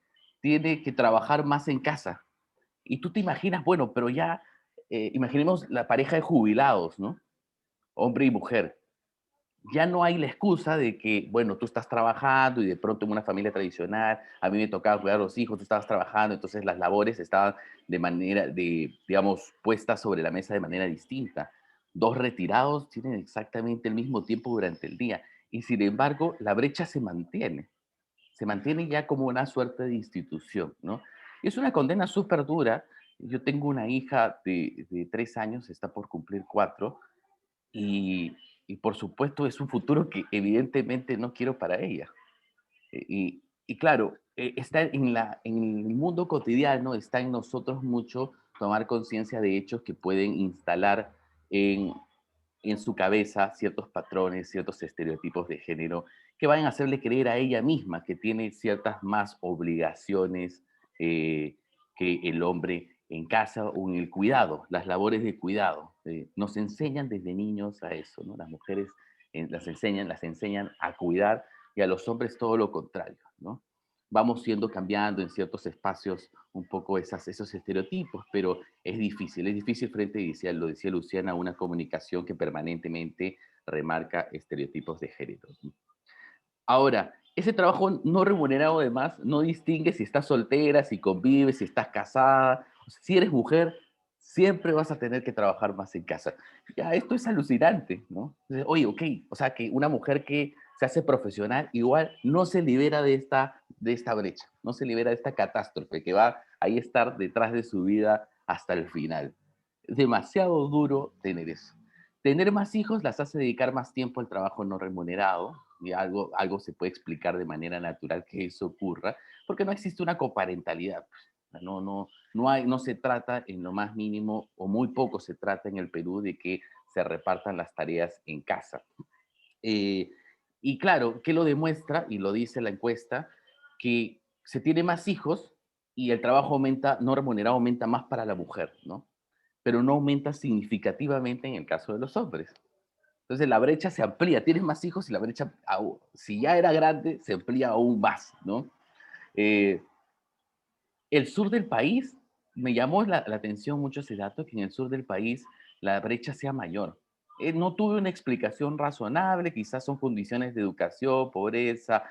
tiene que trabajar más en casa. Y tú te imaginas, bueno, pero ya, imaginemos la pareja de jubilados, ¿no? Hombre y mujer. Ya no hay la excusa de que, bueno, tú estás trabajando y de pronto en una familia tradicional, a mí me tocaba cuidar a los hijos, tú estabas trabajando, entonces las labores estaban de manera, digamos, puestas sobre la mesa de manera distinta. Dos retirados tienen exactamente el mismo tiempo durante el día y sin embargo la brecha se mantiene ya como una suerte de institución, ¿no? Y es una condena súper dura. Yo tengo una hija de 3 años, está por cumplir 4, y, y por supuesto es un futuro que evidentemente no quiero para ella. Y claro, está en el mundo cotidiano, está en nosotros mucho tomar conciencia de hechos que pueden instalar en, en su cabeza ciertos patrones, ciertos estereotipos de género que van a hacerle creer a ella misma que tiene ciertas más obligaciones que el hombre en casa o en el cuidado, las labores de cuidado. Nos enseñan desde niños a eso, ¿no? Las mujeres las enseñan a cuidar y a los hombres todo lo contrario, ¿no? Vamos siendo cambiando en ciertos espacios un poco esos estereotipos, pero es difícil frente, lo decía Luciana, una comunicación que permanentemente remarca estereotipos de género. Ahora, ese trabajo no remunerado además no distingue si estás soltera, si convives, si estás casada. O sea, si eres mujer, siempre vas a tener que trabajar más en casa. Ya, esto es alucinante, ¿no? Entonces, oye, ok, o sea que una mujer que se hace profesional igual no se libera de esta brecha, no se libera de esta catástrofe que va ahí a estar detrás de su vida hasta el final. Es demasiado duro tener eso. Tener más hijos las hace dedicar más tiempo al trabajo no remunerado, y algo se puede explicar de manera natural que eso ocurra, porque no existe una coparentalidad. No se trata en lo más mínimo, o muy poco se trata en el Perú, de que se repartan las tareas en casa. Eh, y claro, ¿qué lo demuestra? Y lo dice la encuesta, que se tiene más hijos y el trabajo aumenta, no remunerado aumenta más para la mujer, ¿no? Pero no aumenta significativamente en el caso de los hombres. Entonces la brecha se amplía, tienes más hijos y la brecha, si ya era grande, se amplía aún más, ¿no? Eh, el sur del país, me llamó la atención mucho ese dato, que en el sur del país la brecha sea mayor. No tuve una explicación razonable, quizás son condiciones de educación, pobreza,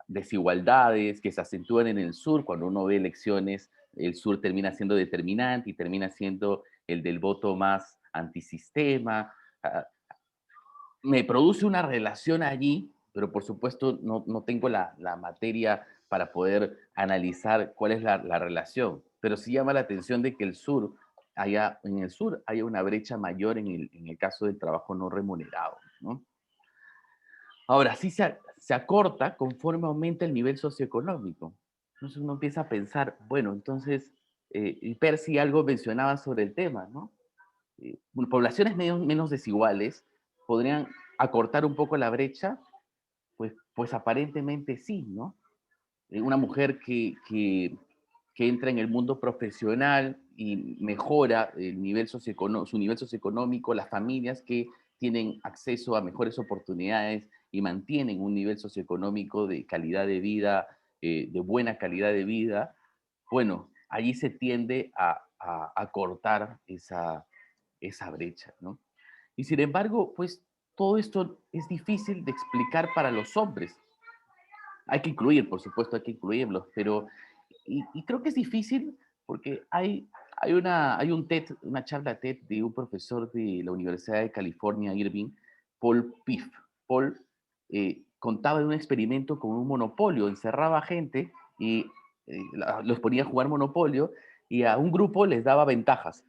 desigualdades que se acentúan en el sur. Cuando uno ve elecciones, el sur termina siendo determinante y termina siendo el del voto más antisistema. Ah, Me produce una relación allí, pero por supuesto no tengo la materia para poder analizar cuál es la relación. Pero sí llama la atención de que el sur allá en el sur haya una brecha mayor en el caso del trabajo no remunerado, ¿no? Ahora, sí se acorta conforme aumenta el nivel socioeconómico. Entonces uno empieza a pensar, bueno, entonces, y Percy algo mencionaba sobre el tema, ¿no? Poblaciones menos desiguales podrían acortar un poco la brecha, pues aparentemente sí, ¿no? Una mujer que entra en el mundo profesional y mejora su nivel socioeconómico, las familias que tienen acceso a mejores oportunidades y mantienen un nivel socioeconómico de calidad de vida, de buena calidad de vida, bueno, allí se tiende a cortar esa brecha, ¿no? Y sin embargo, pues todo esto es difícil de explicar para los hombres. Hay que incluir, por supuesto, hay que incluirlos, pero y creo que es difícil porque hay una charla TED de un profesor de la Universidad de California, Irving, Paul Piff. Paul contaba de un experimento con un monopolio, encerraba gente y los ponía a jugar monopolio y a un grupo les daba ventajas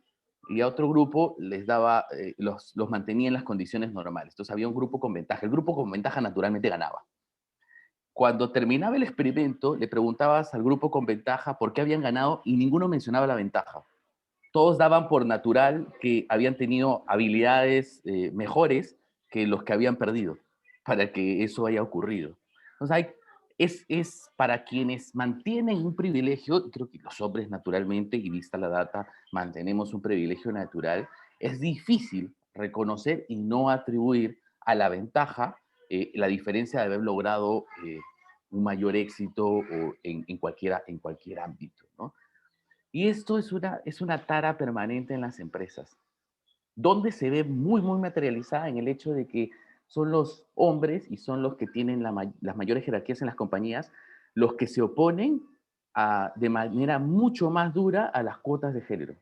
y a otro grupo les daba, los mantenía en las condiciones normales. Entonces había un grupo con ventaja. El grupo con ventaja naturalmente ganaba. Cuando terminaba el experimento, le preguntabas al grupo con ventaja por qué habían ganado y ninguno mencionaba la ventaja. Todos daban por natural que habían tenido habilidades mejores que los que habían perdido para que eso haya ocurrido. Entonces, es para quienes mantienen un privilegio, creo que los hombres naturalmente, y vista la data, mantenemos un privilegio natural, es difícil reconocer y no atribuir a la ventaja la diferencia de haber logrado un mayor éxito o en cualquier ámbito, ¿no? Y esto es una tara permanente en las empresas, donde se ve muy, muy materializada en el hecho de que son los hombres y son los que tienen las mayores jerarquías en las compañías, los que se oponen de manera mucho más dura a las cuotas de género,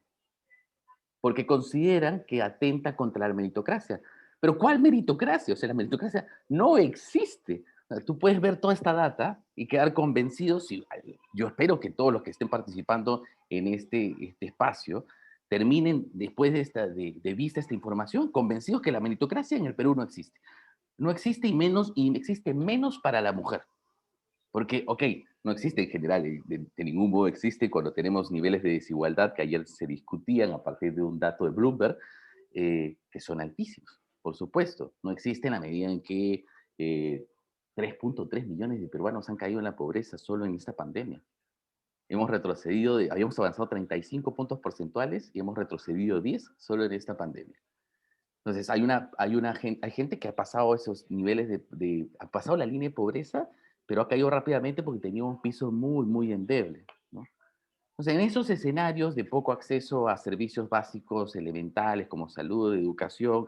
porque consideran que atenta contra la meritocracia. Pero ¿cuál meritocracia? O sea, la meritocracia no existe. O sea, tú puedes ver toda esta data y quedar convencidos, y yo espero que todos los que estén participando en este espacio terminen después de vista esta información convencidos que la meritocracia en el Perú no existe. No existe y existe menos para la mujer. Porque, ok, no existe en general, de ningún modo existe cuando tenemos niveles de desigualdad que ayer se discutían a partir de un dato de Bloomberg, que son altísimos, por supuesto. No existe en la medida en que 3.3 millones de peruanos han caído en la pobreza solo en esta pandemia. Hemos retrocedido, habíamos avanzado 35 puntos porcentuales y hemos retrocedido 10 solo en esta pandemia. Entonces, hay gente que ha pasado esos niveles ha pasado la línea de pobreza, pero ha caído rápidamente porque tenía un piso muy, muy endeble, ¿no? Entonces, en esos escenarios de poco acceso a servicios básicos elementales como salud, educación,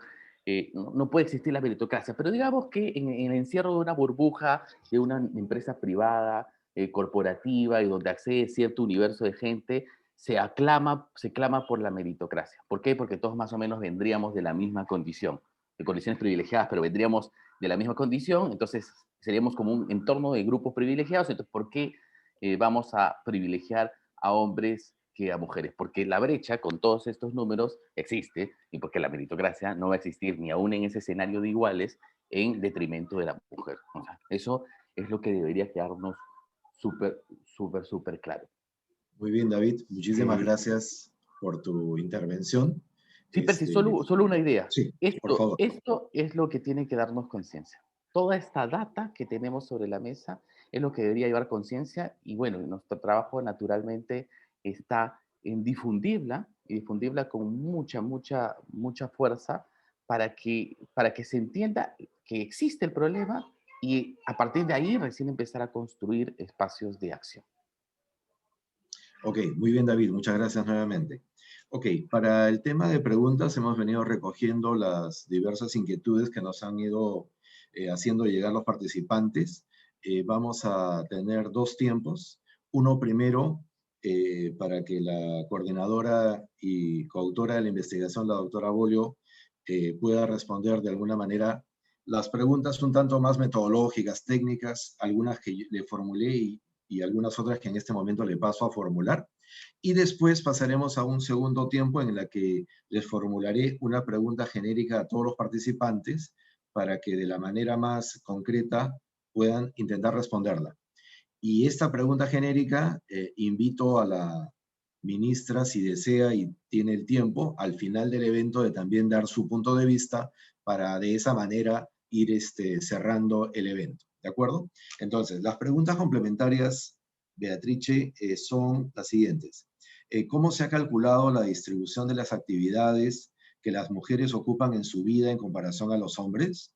no puede existir la meritocracia. Pero digamos que en el encierro de una burbuja, de una empresa privada, corporativa, y donde accede cierto universo de gente, se clama por la meritocracia. ¿Por qué? Porque todos más o menos vendríamos de la misma condición, de condiciones privilegiadas, pero vendríamos de la misma condición, entonces seríamos como un entorno de grupos privilegiados. Entonces, ¿por qué vamos a privilegiar a hombres que a mujeres? Porque la brecha con todos estos números existe y porque la meritocracia no va a existir ni aún en ese escenario de iguales en detrimento de la mujer. O sea, eso es lo que debería quedarnos súper claro. Muy bien, David. Muchísimas gracias por tu intervención. Sí, Percy, solo una idea. Sí, por favor. Esto es lo que tiene que darnos conciencia. Toda esta data que tenemos sobre la mesa es lo que debería llevar conciencia, y bueno, nuestro trabajo naturalmente está en difundirla y difundirla con mucha fuerza para que se entienda que existe el problema y a partir de ahí recién empezar a construir espacios de acción. Ok, muy bien, David. Muchas gracias nuevamente. Ok, para el tema de preguntas hemos venido recogiendo las diversas inquietudes que nos han ido haciendo llegar los participantes. Vamos a tener dos tiempos. Uno primero para que la coordinadora y coautora de la investigación, la doctora Bolio, pueda responder de alguna manera las preguntas un tanto más metodológicas, técnicas, algunas que le formulé y algunas otras que en este momento le paso a formular. Y después pasaremos a un segundo tiempo en el que les formularé una pregunta genérica a todos los participantes para que de la manera más concreta puedan intentar responderla. Y esta pregunta genérica, invito a la ministra, si desea y tiene el tiempo, al final del evento de también dar su punto de vista para de esa manera ir cerrando el evento. ¿De acuerdo? Entonces, las preguntas complementarias, Beatrice, son las siguientes. ¿Cómo se ha calculado la distribución de las actividades que las mujeres ocupan en su vida en comparación a los hombres?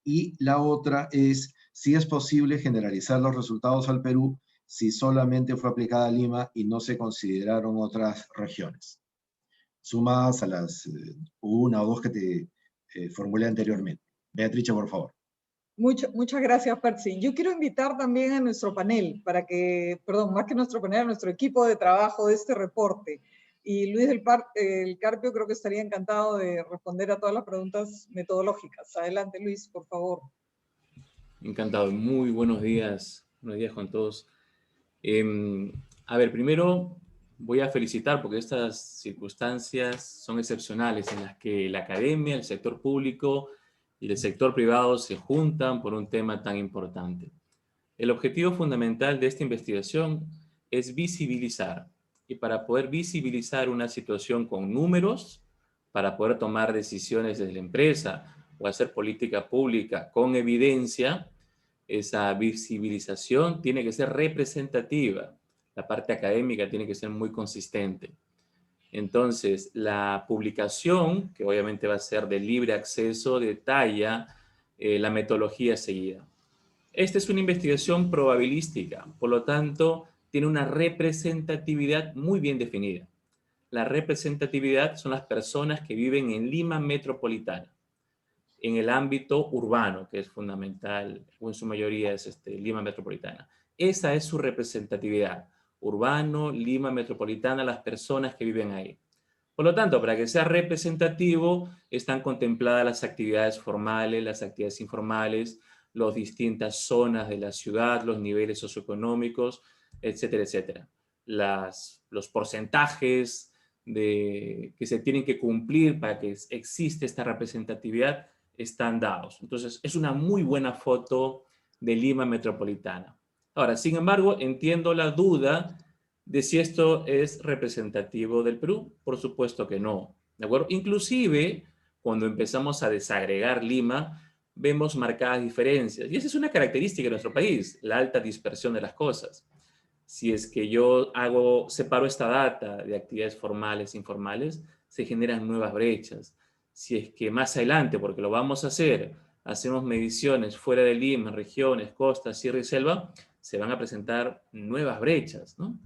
Y la otra es si es posible generalizar los resultados al Perú si solamente fue aplicada a Lima y no se consideraron otras regiones, sumadas a las una o dos que te formulé anteriormente. Beatrice, por favor. Muchas gracias, Percy. Yo quiero invitar también a nuestro panel, para que, perdón, más que nuestro panel, a nuestro equipo de trabajo de este reporte. Y Luis del Carpio creo que estaría encantado de responder a todas las preguntas metodológicas. Adelante, Luis, por favor. Encantado. Muy buenos días con todos. A ver, primero voy a felicitar porque estas circunstancias son excepcionales en las que la academia, el sector público y el sector privado se juntan por un tema tan importante. El objetivo fundamental de esta investigación es visibilizar, y para poder visibilizar una situación con números, para poder tomar decisiones desde la empresa o hacer política pública con evidencia, esa visibilización tiene que ser representativa. La parte académica tiene que ser muy consistente. Entonces, la publicación, que obviamente va a ser de libre acceso, detalla la metodología seguida. Esta es una investigación probabilística, por lo tanto, tiene una representatividad muy bien definida. La representatividad son las personas que viven en Lima metropolitana, en el ámbito urbano, que es fundamental, o en su mayoría es Lima metropolitana. Esa es su representatividad. Urbano, Lima metropolitana, las personas que viven ahí. Por lo tanto, para que sea representativo, están contempladas las actividades formales, las actividades informales, las distintas zonas de la ciudad, los niveles socioeconómicos, etcétera, etcétera. Los porcentajes que se tienen que cumplir para que exista esta representatividad están dados. Entonces, es una muy buena foto de Lima metropolitana. Ahora, sin embargo, entiendo la duda de si esto es representativo del Perú. Por supuesto que no, ¿de acuerdo? Inclusive, cuando empezamos a desagregar Lima, vemos marcadas diferencias. Y esa es una característica de nuestro país, la alta dispersión de las cosas. Si es que yo separo esta data de actividades formales e informales, se generan nuevas brechas. Si es que más adelante, porque lo vamos a hacer, hacemos mediciones fuera de Lima, regiones, costas, sierra y selva, se van a presentar nuevas brechas, ¿no?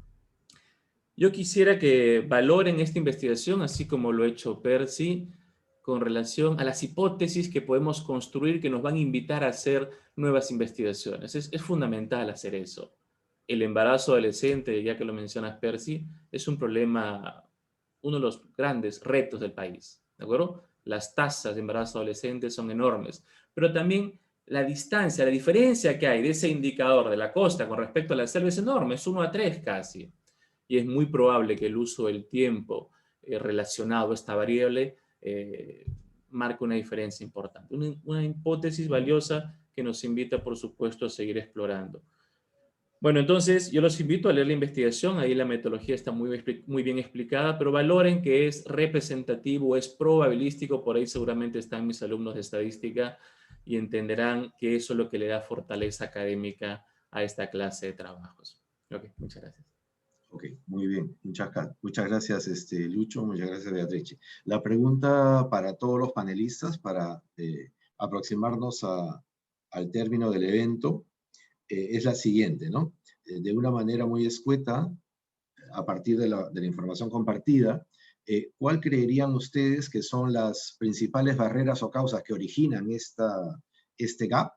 Yo quisiera que valoren esta investigación, así como lo ha hecho Percy, con relación a las hipótesis que podemos construir que nos van a invitar a hacer nuevas investigaciones. Es fundamental hacer eso. El embarazo adolescente, ya que lo mencionas, Percy, es un problema, uno de los grandes retos del país, ¿de acuerdo? Las tasas de embarazo adolescente son enormes, pero también la distancia, la diferencia que hay de ese indicador de la costa con respecto a la selva es enorme, es 1:3 casi. Y es muy probable que el uso del tiempo relacionado a esta variable marque una diferencia importante. Una hipótesis valiosa que nos invita, por supuesto, a seguir explorando. Bueno, entonces yo los invito a leer la investigación, ahí la metodología está muy bien explicada, pero valoren que es representativo, es probabilístico, por ahí seguramente están mis alumnos de estadística y entenderán que eso es lo que le da fortaleza académica a esta clase de trabajos. Ok, muchas gracias. Ok, muy bien. Muchas gracias, Lucho. Muchas gracias, Beatrice. La pregunta para todos los panelistas, para aproximarnos al término del evento, es la siguiente, ¿no? De una manera muy escueta, a partir de la información compartida, ¿cuál creerían ustedes que son las principales barreras o causas que originan este gap?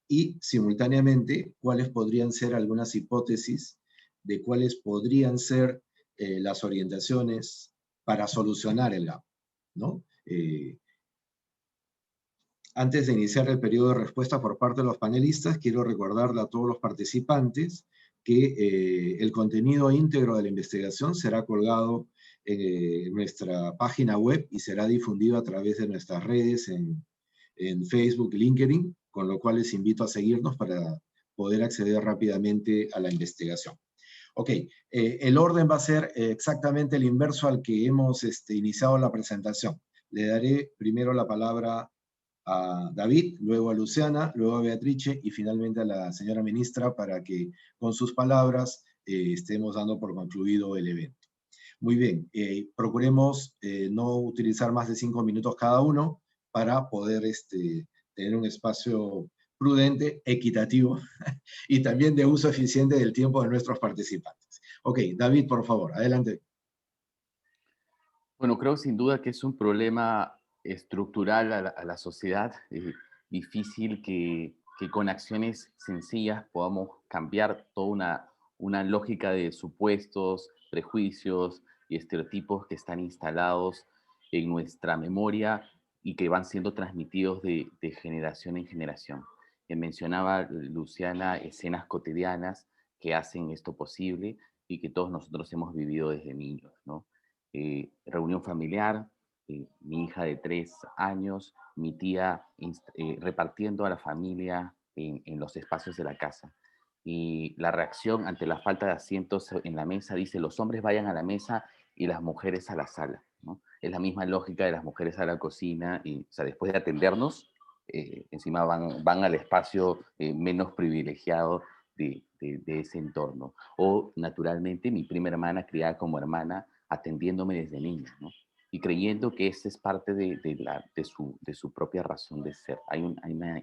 Y simultáneamente, ¿cuáles podrían ser algunas hipótesis de cuáles podrían ser las orientaciones para solucionar el gap, ¿no? Antes de iniciar el periodo de respuesta por parte de los panelistas, quiero recordarle a todos los participantes que el contenido íntegro de la investigación será colgado en nuestra página web y será difundido a través de nuestras redes en Facebook, LinkedIn, con lo cual les invito a seguirnos para poder acceder rápidamente a la investigación. Ok, el orden va a ser exactamente el inverso al que hemos iniciado la presentación. Le daré primero la palabra a David, luego a Luciana, luego a Beatrice y finalmente a la señora ministra para que con sus palabras estemos dando por concluido el evento. Muy bien, procuremos no utilizar más de 5 minutos cada uno para poder tener un espacio prudente, equitativo y también de uso eficiente del tiempo de nuestros participantes. Ok, David, por favor, adelante. Bueno, creo sin duda que es un problema estructural a la sociedad, difícil que con acciones sencillas podamos cambiar toda una lógica de supuestos, prejuicios y estereotipos que están instalados en nuestra memoria y que van siendo transmitidos de generación en generación. Mencionaba Luciana escenas cotidianas que hacen esto posible y que todos nosotros hemos vivido desde niños, ¿no? Reunión familiar, mi hija de 3 años, mi tía repartiendo a la familia en los espacios de la casa. Y la reacción ante la falta de asientos en la mesa dice, los hombres vayan a la mesa y las mujeres a la sala, ¿no? Es la misma lógica de las mujeres a la cocina, y, o sea, después de atendernos, encima van al espacio menos privilegiado de ese entorno. O, naturalmente, mi prima hermana, criada como hermana, atendiéndome desde niña, ¿no? Y creyendo que esta es parte de su propia razón de ser. Hay una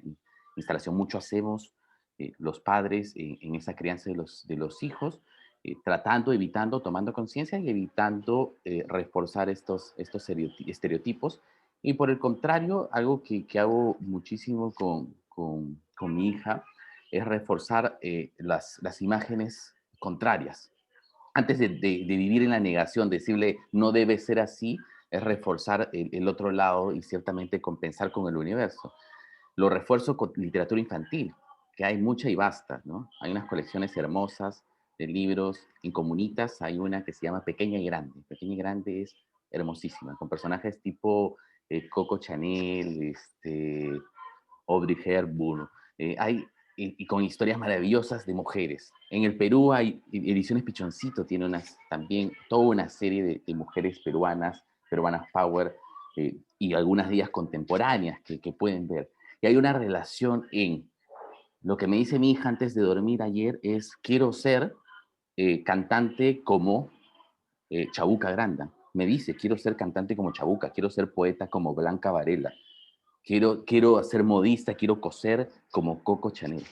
instalación, mucho hacemos los padres en esa crianza de los hijos, tratando, evitando, tomando conciencia y evitando reforzar estos estereotipos. Y por el contrario, algo que hago muchísimo con mi hija es reforzar las imágenes contrarias. Antes de vivir en la negación, decirle no debe ser así, es reforzar el otro lado y ciertamente compensar con el universo. Lo refuerzo con literatura infantil, que hay mucha y basta, ¿no? Hay unas colecciones hermosas de libros. En Comunitas hay una que se llama Pequeña y Grande. Pequeña y Grande es hermosísima, con personajes tipo Coco Chanel, Audrey Hepburn. Y con historias maravillosas de mujeres. En el Perú hay Ediciones Pichoncito, tiene también toda una serie de mujeres peruanas power, y algunas de ellas contemporáneas que pueden ver. Y hay una relación en lo que me dice mi hija antes de dormir ayer es, quiero ser cantante como Chabuca Granda. Me dice, quiero ser cantante como Chabuca, quiero ser poeta como Blanca Varela. Quiero ser modista, quiero coser como Coco Chanel.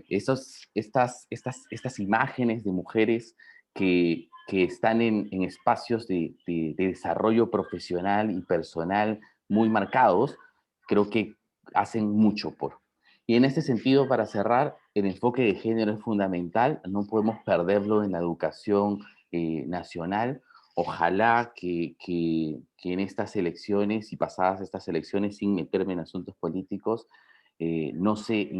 Estas imágenes de mujeres que están en espacios de desarrollo profesional y personal muy marcados, creo que hacen mucho por. Y en este sentido, para cerrar, el enfoque de género es fundamental, no podemos perderlo en la educación nacional. Ojalá que en estas elecciones y pasadas estas elecciones, sin meterme en asuntos políticos, no se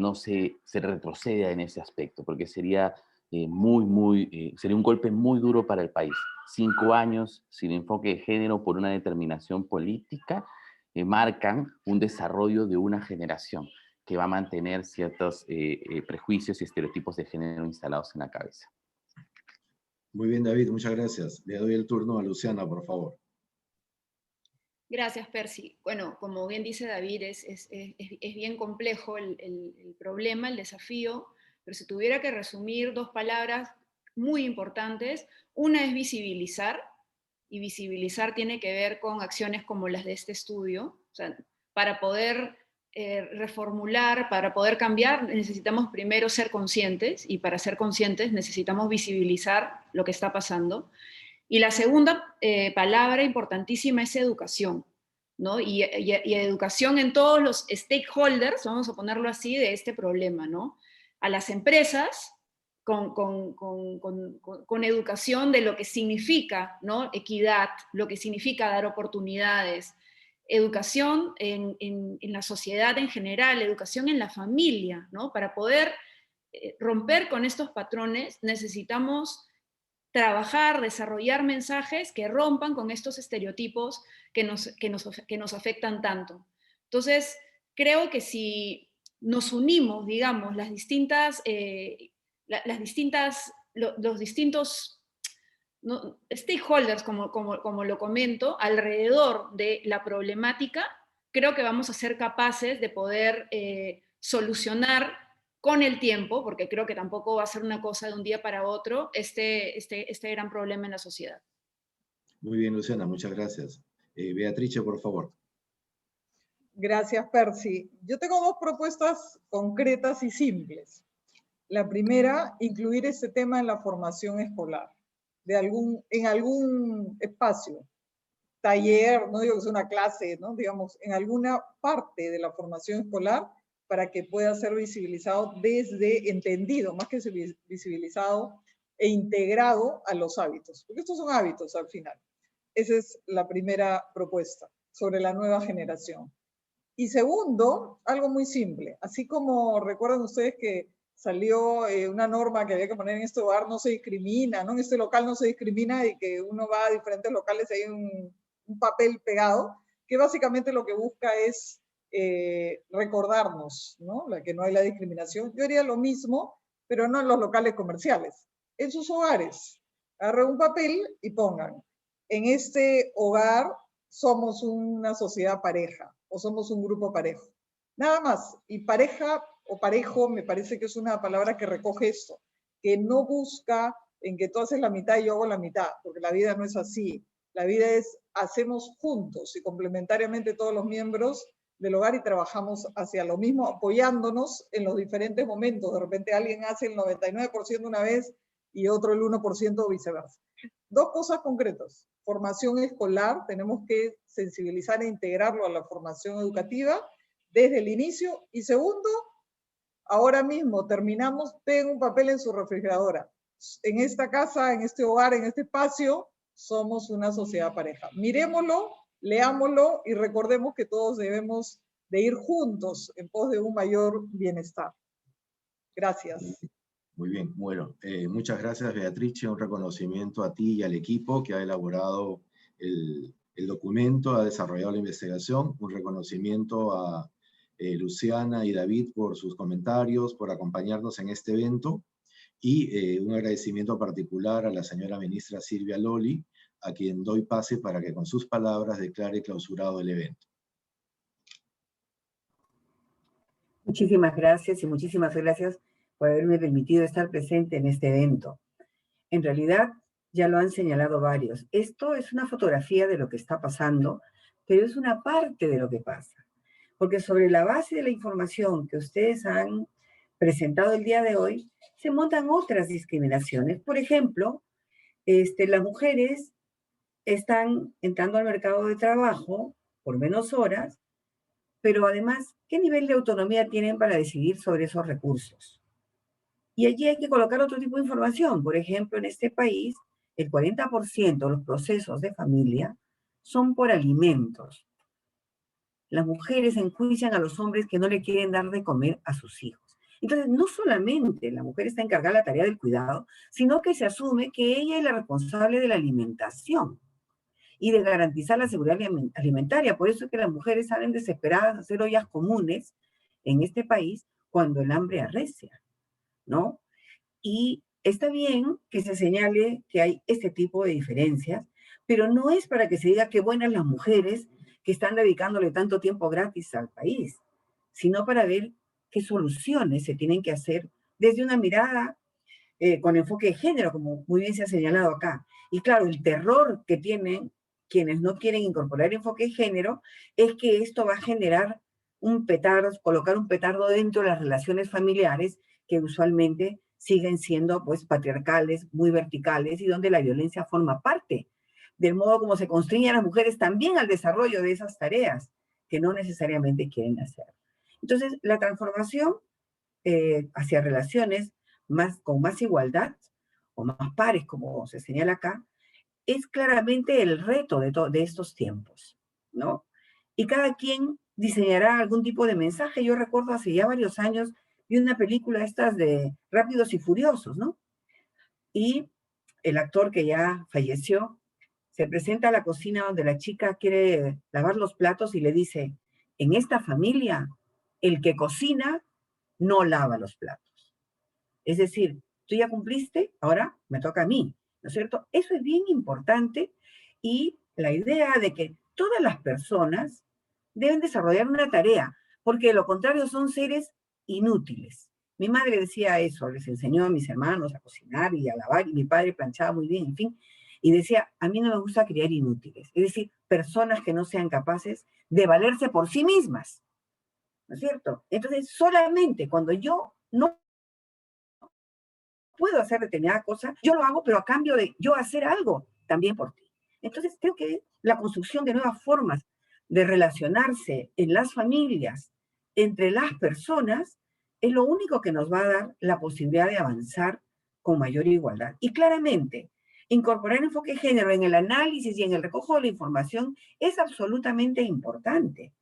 retroceda en ese aspecto, porque sería sería un golpe muy duro para el país. 5 años sin enfoque de género por una determinación política marcan un desarrollo de una generación que va a mantener ciertos prejuicios y estereotipos de género instalados en la cabeza. Muy bien, David, muchas gracias. Le doy el turno a Luciana, por favor. Gracias, Percy. Bueno, como bien dice David, es bien complejo el problema, el desafío, pero si tuviera que resumir 2 palabras muy importantes, una es visibilizar, y visibilizar tiene que ver con acciones como las de este estudio. O sea, para poder reformular, para poder cambiar, necesitamos primero ser conscientes, y para ser conscientes necesitamos visibilizar lo que está pasando. Y la segunda palabra importantísima es educación, ¿no? Y educación en todos los stakeholders, vamos a ponerlo así, de este problema, ¿no? A las empresas, con educación de lo que significa, ¿no? Equidad, lo que significa dar oportunidades, educación en la sociedad en general, educación en la familia, ¿no? Para poder romper con estos patrones, necesitamos trabajar, desarrollar mensajes que rompan con estos estereotipos que nos afectan tanto. Entonces, creo que si nos unimos, digamos, los distintos stakeholders, como lo comento, alrededor de la problemática, creo que vamos a ser capaces de poder solucionar con el tiempo, porque creo que tampoco va a ser una cosa de un día para otro, este gran problema en la sociedad. Muy bien, Luciana, muchas gracias. Beatrice, por favor. Gracias, Percy. Yo tengo dos propuestas concretas y simples. La primera, incluir este tema en la formación escolar, en algún espacio, taller, no digo que sea una clase, ¿no? Digamos, en alguna parte de la formación escolar, para que pueda ser visibilizado entendido, más que visibilizado, e integrado a los hábitos, porque estos son hábitos al final. Esa es la primera propuesta sobre la nueva generación. Y segundo, algo muy simple, así como recuerdan ustedes que salió una norma que había que poner en este lugar no se discrimina, ¿no? En este local no se discrimina, y que uno va a diferentes locales y hay un papel pegado, que básicamente lo que busca es recordarnos, ¿no? Que no hay la discriminación. Yo haría lo mismo, pero no en los locales comerciales, en sus hogares. Agarren un papel y pongan, en este hogar somos una sociedad pareja, o somos un grupo parejo. Nada más. Y pareja o parejo me parece que es una palabra que recoge esto, que no busca en que tú haces la mitad y yo hago la mitad, porque la vida no es así. La vida es, hacemos juntos y complementariamente todos los miembros del hogar y trabajamos hacia lo mismo, apoyándonos en los diferentes momentos. De repente alguien hace el 99% una vez y otro el 1% o viceversa. Dos cosas concretas. Formación escolar, tenemos que sensibilizar e integrarlo a la formación educativa desde el inicio. Y segundo, ahora mismo terminamos, peguen un papel en su refrigeradora. En esta casa, en este hogar, en este espacio, somos una sociedad pareja. Miremoslo, leámoslo y recordemos que todos debemos de ir juntos en pos de un mayor bienestar. Gracias. Muy bien, bueno, muchas gracias, Beatrice. Un reconocimiento a ti y al equipo que ha elaborado el documento, ha desarrollado la investigación. Un reconocimiento a Luciana y David por sus comentarios, por acompañarnos en este evento. Y un agradecimiento particular a la señora ministra Silvia Loli, a quien doy pase para que con sus palabras declare clausurado el evento. Muchísimas gracias y muchísimas gracias por haberme permitido estar presente en este evento. En realidad, ya lo han señalado varios. Esto es una fotografía de lo que está pasando, pero es una parte de lo que pasa. Porque sobre la base de la información que ustedes han presentado el día de hoy, se montan otras discriminaciones. Por ejemplo, las mujeres están entrando al mercado de trabajo por menos horas, pero además, ¿qué nivel de autonomía tienen para decidir sobre esos recursos? Y allí hay que colocar otro tipo de información. Por ejemplo, en este país, el 40% de los procesos de familia son por alimentos. Las mujeres enjuician a los hombres que no le quieren dar de comer a sus hijos. Entonces, no solamente la mujer está encargada de la tarea del cuidado, sino que se asume que ella es la responsable de la alimentación y de garantizar la seguridad alimentaria. Por eso es que las mujeres salen desesperadas a hacer ollas comunes en este país cuando el hambre arrecia, ¿no? Y está bien que se señale que hay este tipo de diferencias, pero no es para que se diga qué buenas las mujeres que están dedicándole tanto tiempo gratis al país, sino para ver qué soluciones se tienen que hacer desde una mirada con enfoque de género, como muy bien se ha señalado acá. Y claro, el terror que tienen quienes no quieren incorporar enfoque de género es que esto va a generar un petardo, colocar un petardo dentro de las relaciones familiares que usualmente siguen siendo pues patriarcales, muy verticales y donde la violencia forma parte del modo como se constriñen a las mujeres también al desarrollo de esas tareas que no necesariamente quieren hacer. Entonces, la transformación hacia relaciones con más igualdad o más pares, como se señala acá, es claramente el reto de estos tiempos, ¿no? Y cada quien diseñará algún tipo de mensaje. Yo recuerdo hace ya varios años vi vi una película estas de Rápidos y Furiosos, ¿no? Y el actor que ya falleció se presenta a la cocina donde la chica quiere lavar los platos y le dice, en esta familia, el que cocina no lava los platos. Es decir, tú ya cumpliste, ahora me toca a mí, ¿no es cierto? Eso es bien importante y la idea de que todas las personas deben desarrollar una tarea, porque de lo contrario son seres inútiles. Mi madre decía eso, les enseñó a mis hermanos a cocinar y a lavar, y mi padre planchaba muy bien, en fin, y decía, a mí no me gusta criar inútiles, es decir, personas que no sean capaces de valerse por sí mismas, ¿no es cierto? Entonces, solamente cuando yo no puedo hacer determinada cosa, yo lo hago, pero a cambio de yo hacer algo también por ti. Entonces, creo que la construcción de nuevas formas de relacionarse en las familias, entre las personas, es lo único que nos va a dar la posibilidad de avanzar con mayor igualdad. Y claramente, incorporar enfoque de género en el análisis y en el recojo de la información es absolutamente importante.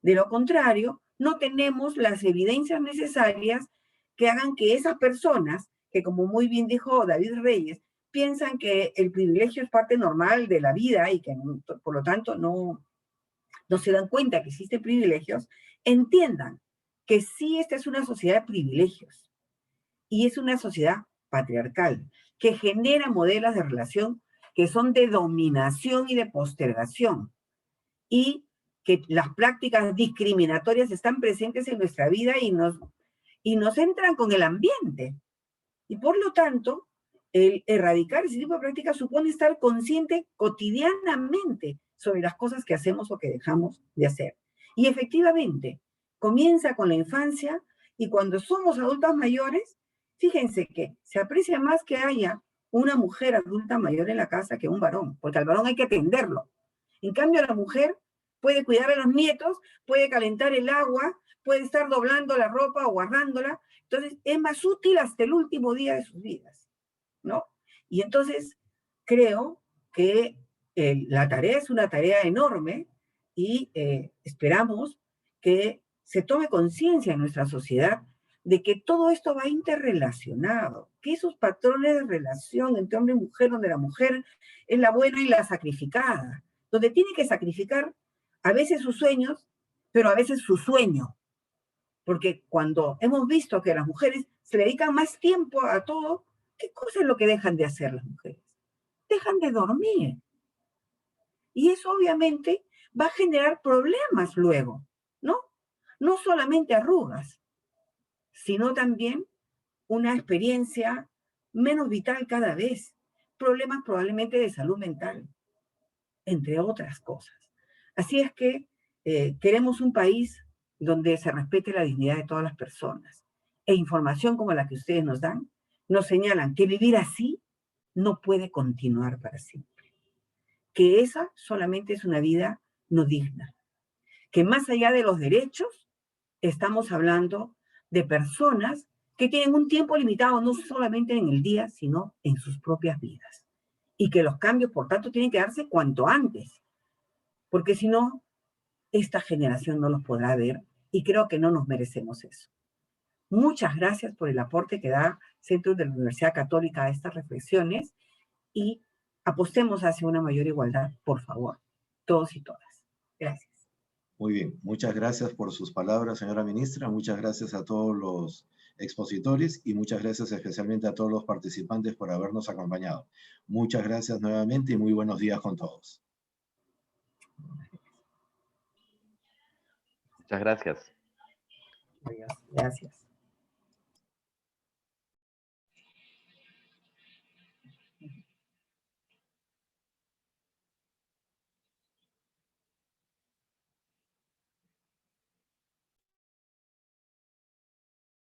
De lo contrario, no tenemos las evidencias necesarias que hagan que esas personas, que como muy bien dijo David Reyes, piensan que el privilegio es parte normal de la vida y que por lo tanto no se dan cuenta que existen privilegios, entiendan que sí, esta es una sociedad de privilegios y es una sociedad patriarcal que genera modelos de relación que son de dominación y de postergación y que las prácticas discriminatorias están presentes en nuestra vida y nos entran con el ambiente. Y por lo tanto, el erradicar ese tipo de prácticas supone estar consciente cotidianamente sobre las cosas que hacemos o que dejamos de hacer. Y efectivamente, comienza con la infancia y cuando somos adultas mayores, fíjense que se aprecia más que haya una mujer adulta mayor en la casa que un varón, porque al varón hay que atenderlo. En cambio, la mujer puede cuidar a los nietos, puede calentar el agua, puede estar doblando la ropa o guardándola. Entonces, es más útil hasta el último día de sus vidas, ¿no? Y entonces, creo que la tarea es una tarea enorme y esperamos que se tome conciencia en nuestra sociedad de que todo esto va interrelacionado, que esos patrones de relación entre hombre y mujer, donde la mujer es la buena y la sacrificada, donde tiene que sacrificar a veces sus sueños, pero a veces su sueño. Porque cuando hemos visto que las mujeres se le dedican más tiempo a todo, ¿qué cosa es lo que dejan de hacer las mujeres? Dejan de dormir. Y eso obviamente va a generar problemas luego, ¿no? No solamente arrugas, sino también una experiencia menos vital cada vez, problemas probablemente de salud mental, entre otras cosas. Así es que queremos un país donde se respete la dignidad de todas las personas. E información como la que ustedes nos dan, nos señalan que vivir así no puede continuar para siempre. Que esa solamente es una vida no digna. Que más allá de los derechos, estamos hablando de personas que tienen un tiempo limitado no solamente en el día, sino en sus propias vidas. Y que los cambios, por tanto, tienen que darse cuanto antes. Porque si no, esta generación no los podrá ver y creo que no nos merecemos eso. Muchas gracias por el aporte que da Centro de la Universidad Católica a estas reflexiones y apostemos hacia una mayor igualdad, por favor, todos y todas. Gracias. Muy bien, muchas gracias por sus palabras, señora ministra. Muchas gracias a todos los expositores y muchas gracias especialmente a todos los participantes por habernos acompañado. Muchas gracias nuevamente y muy buenos días con todos. Muchas gracias. Gracias.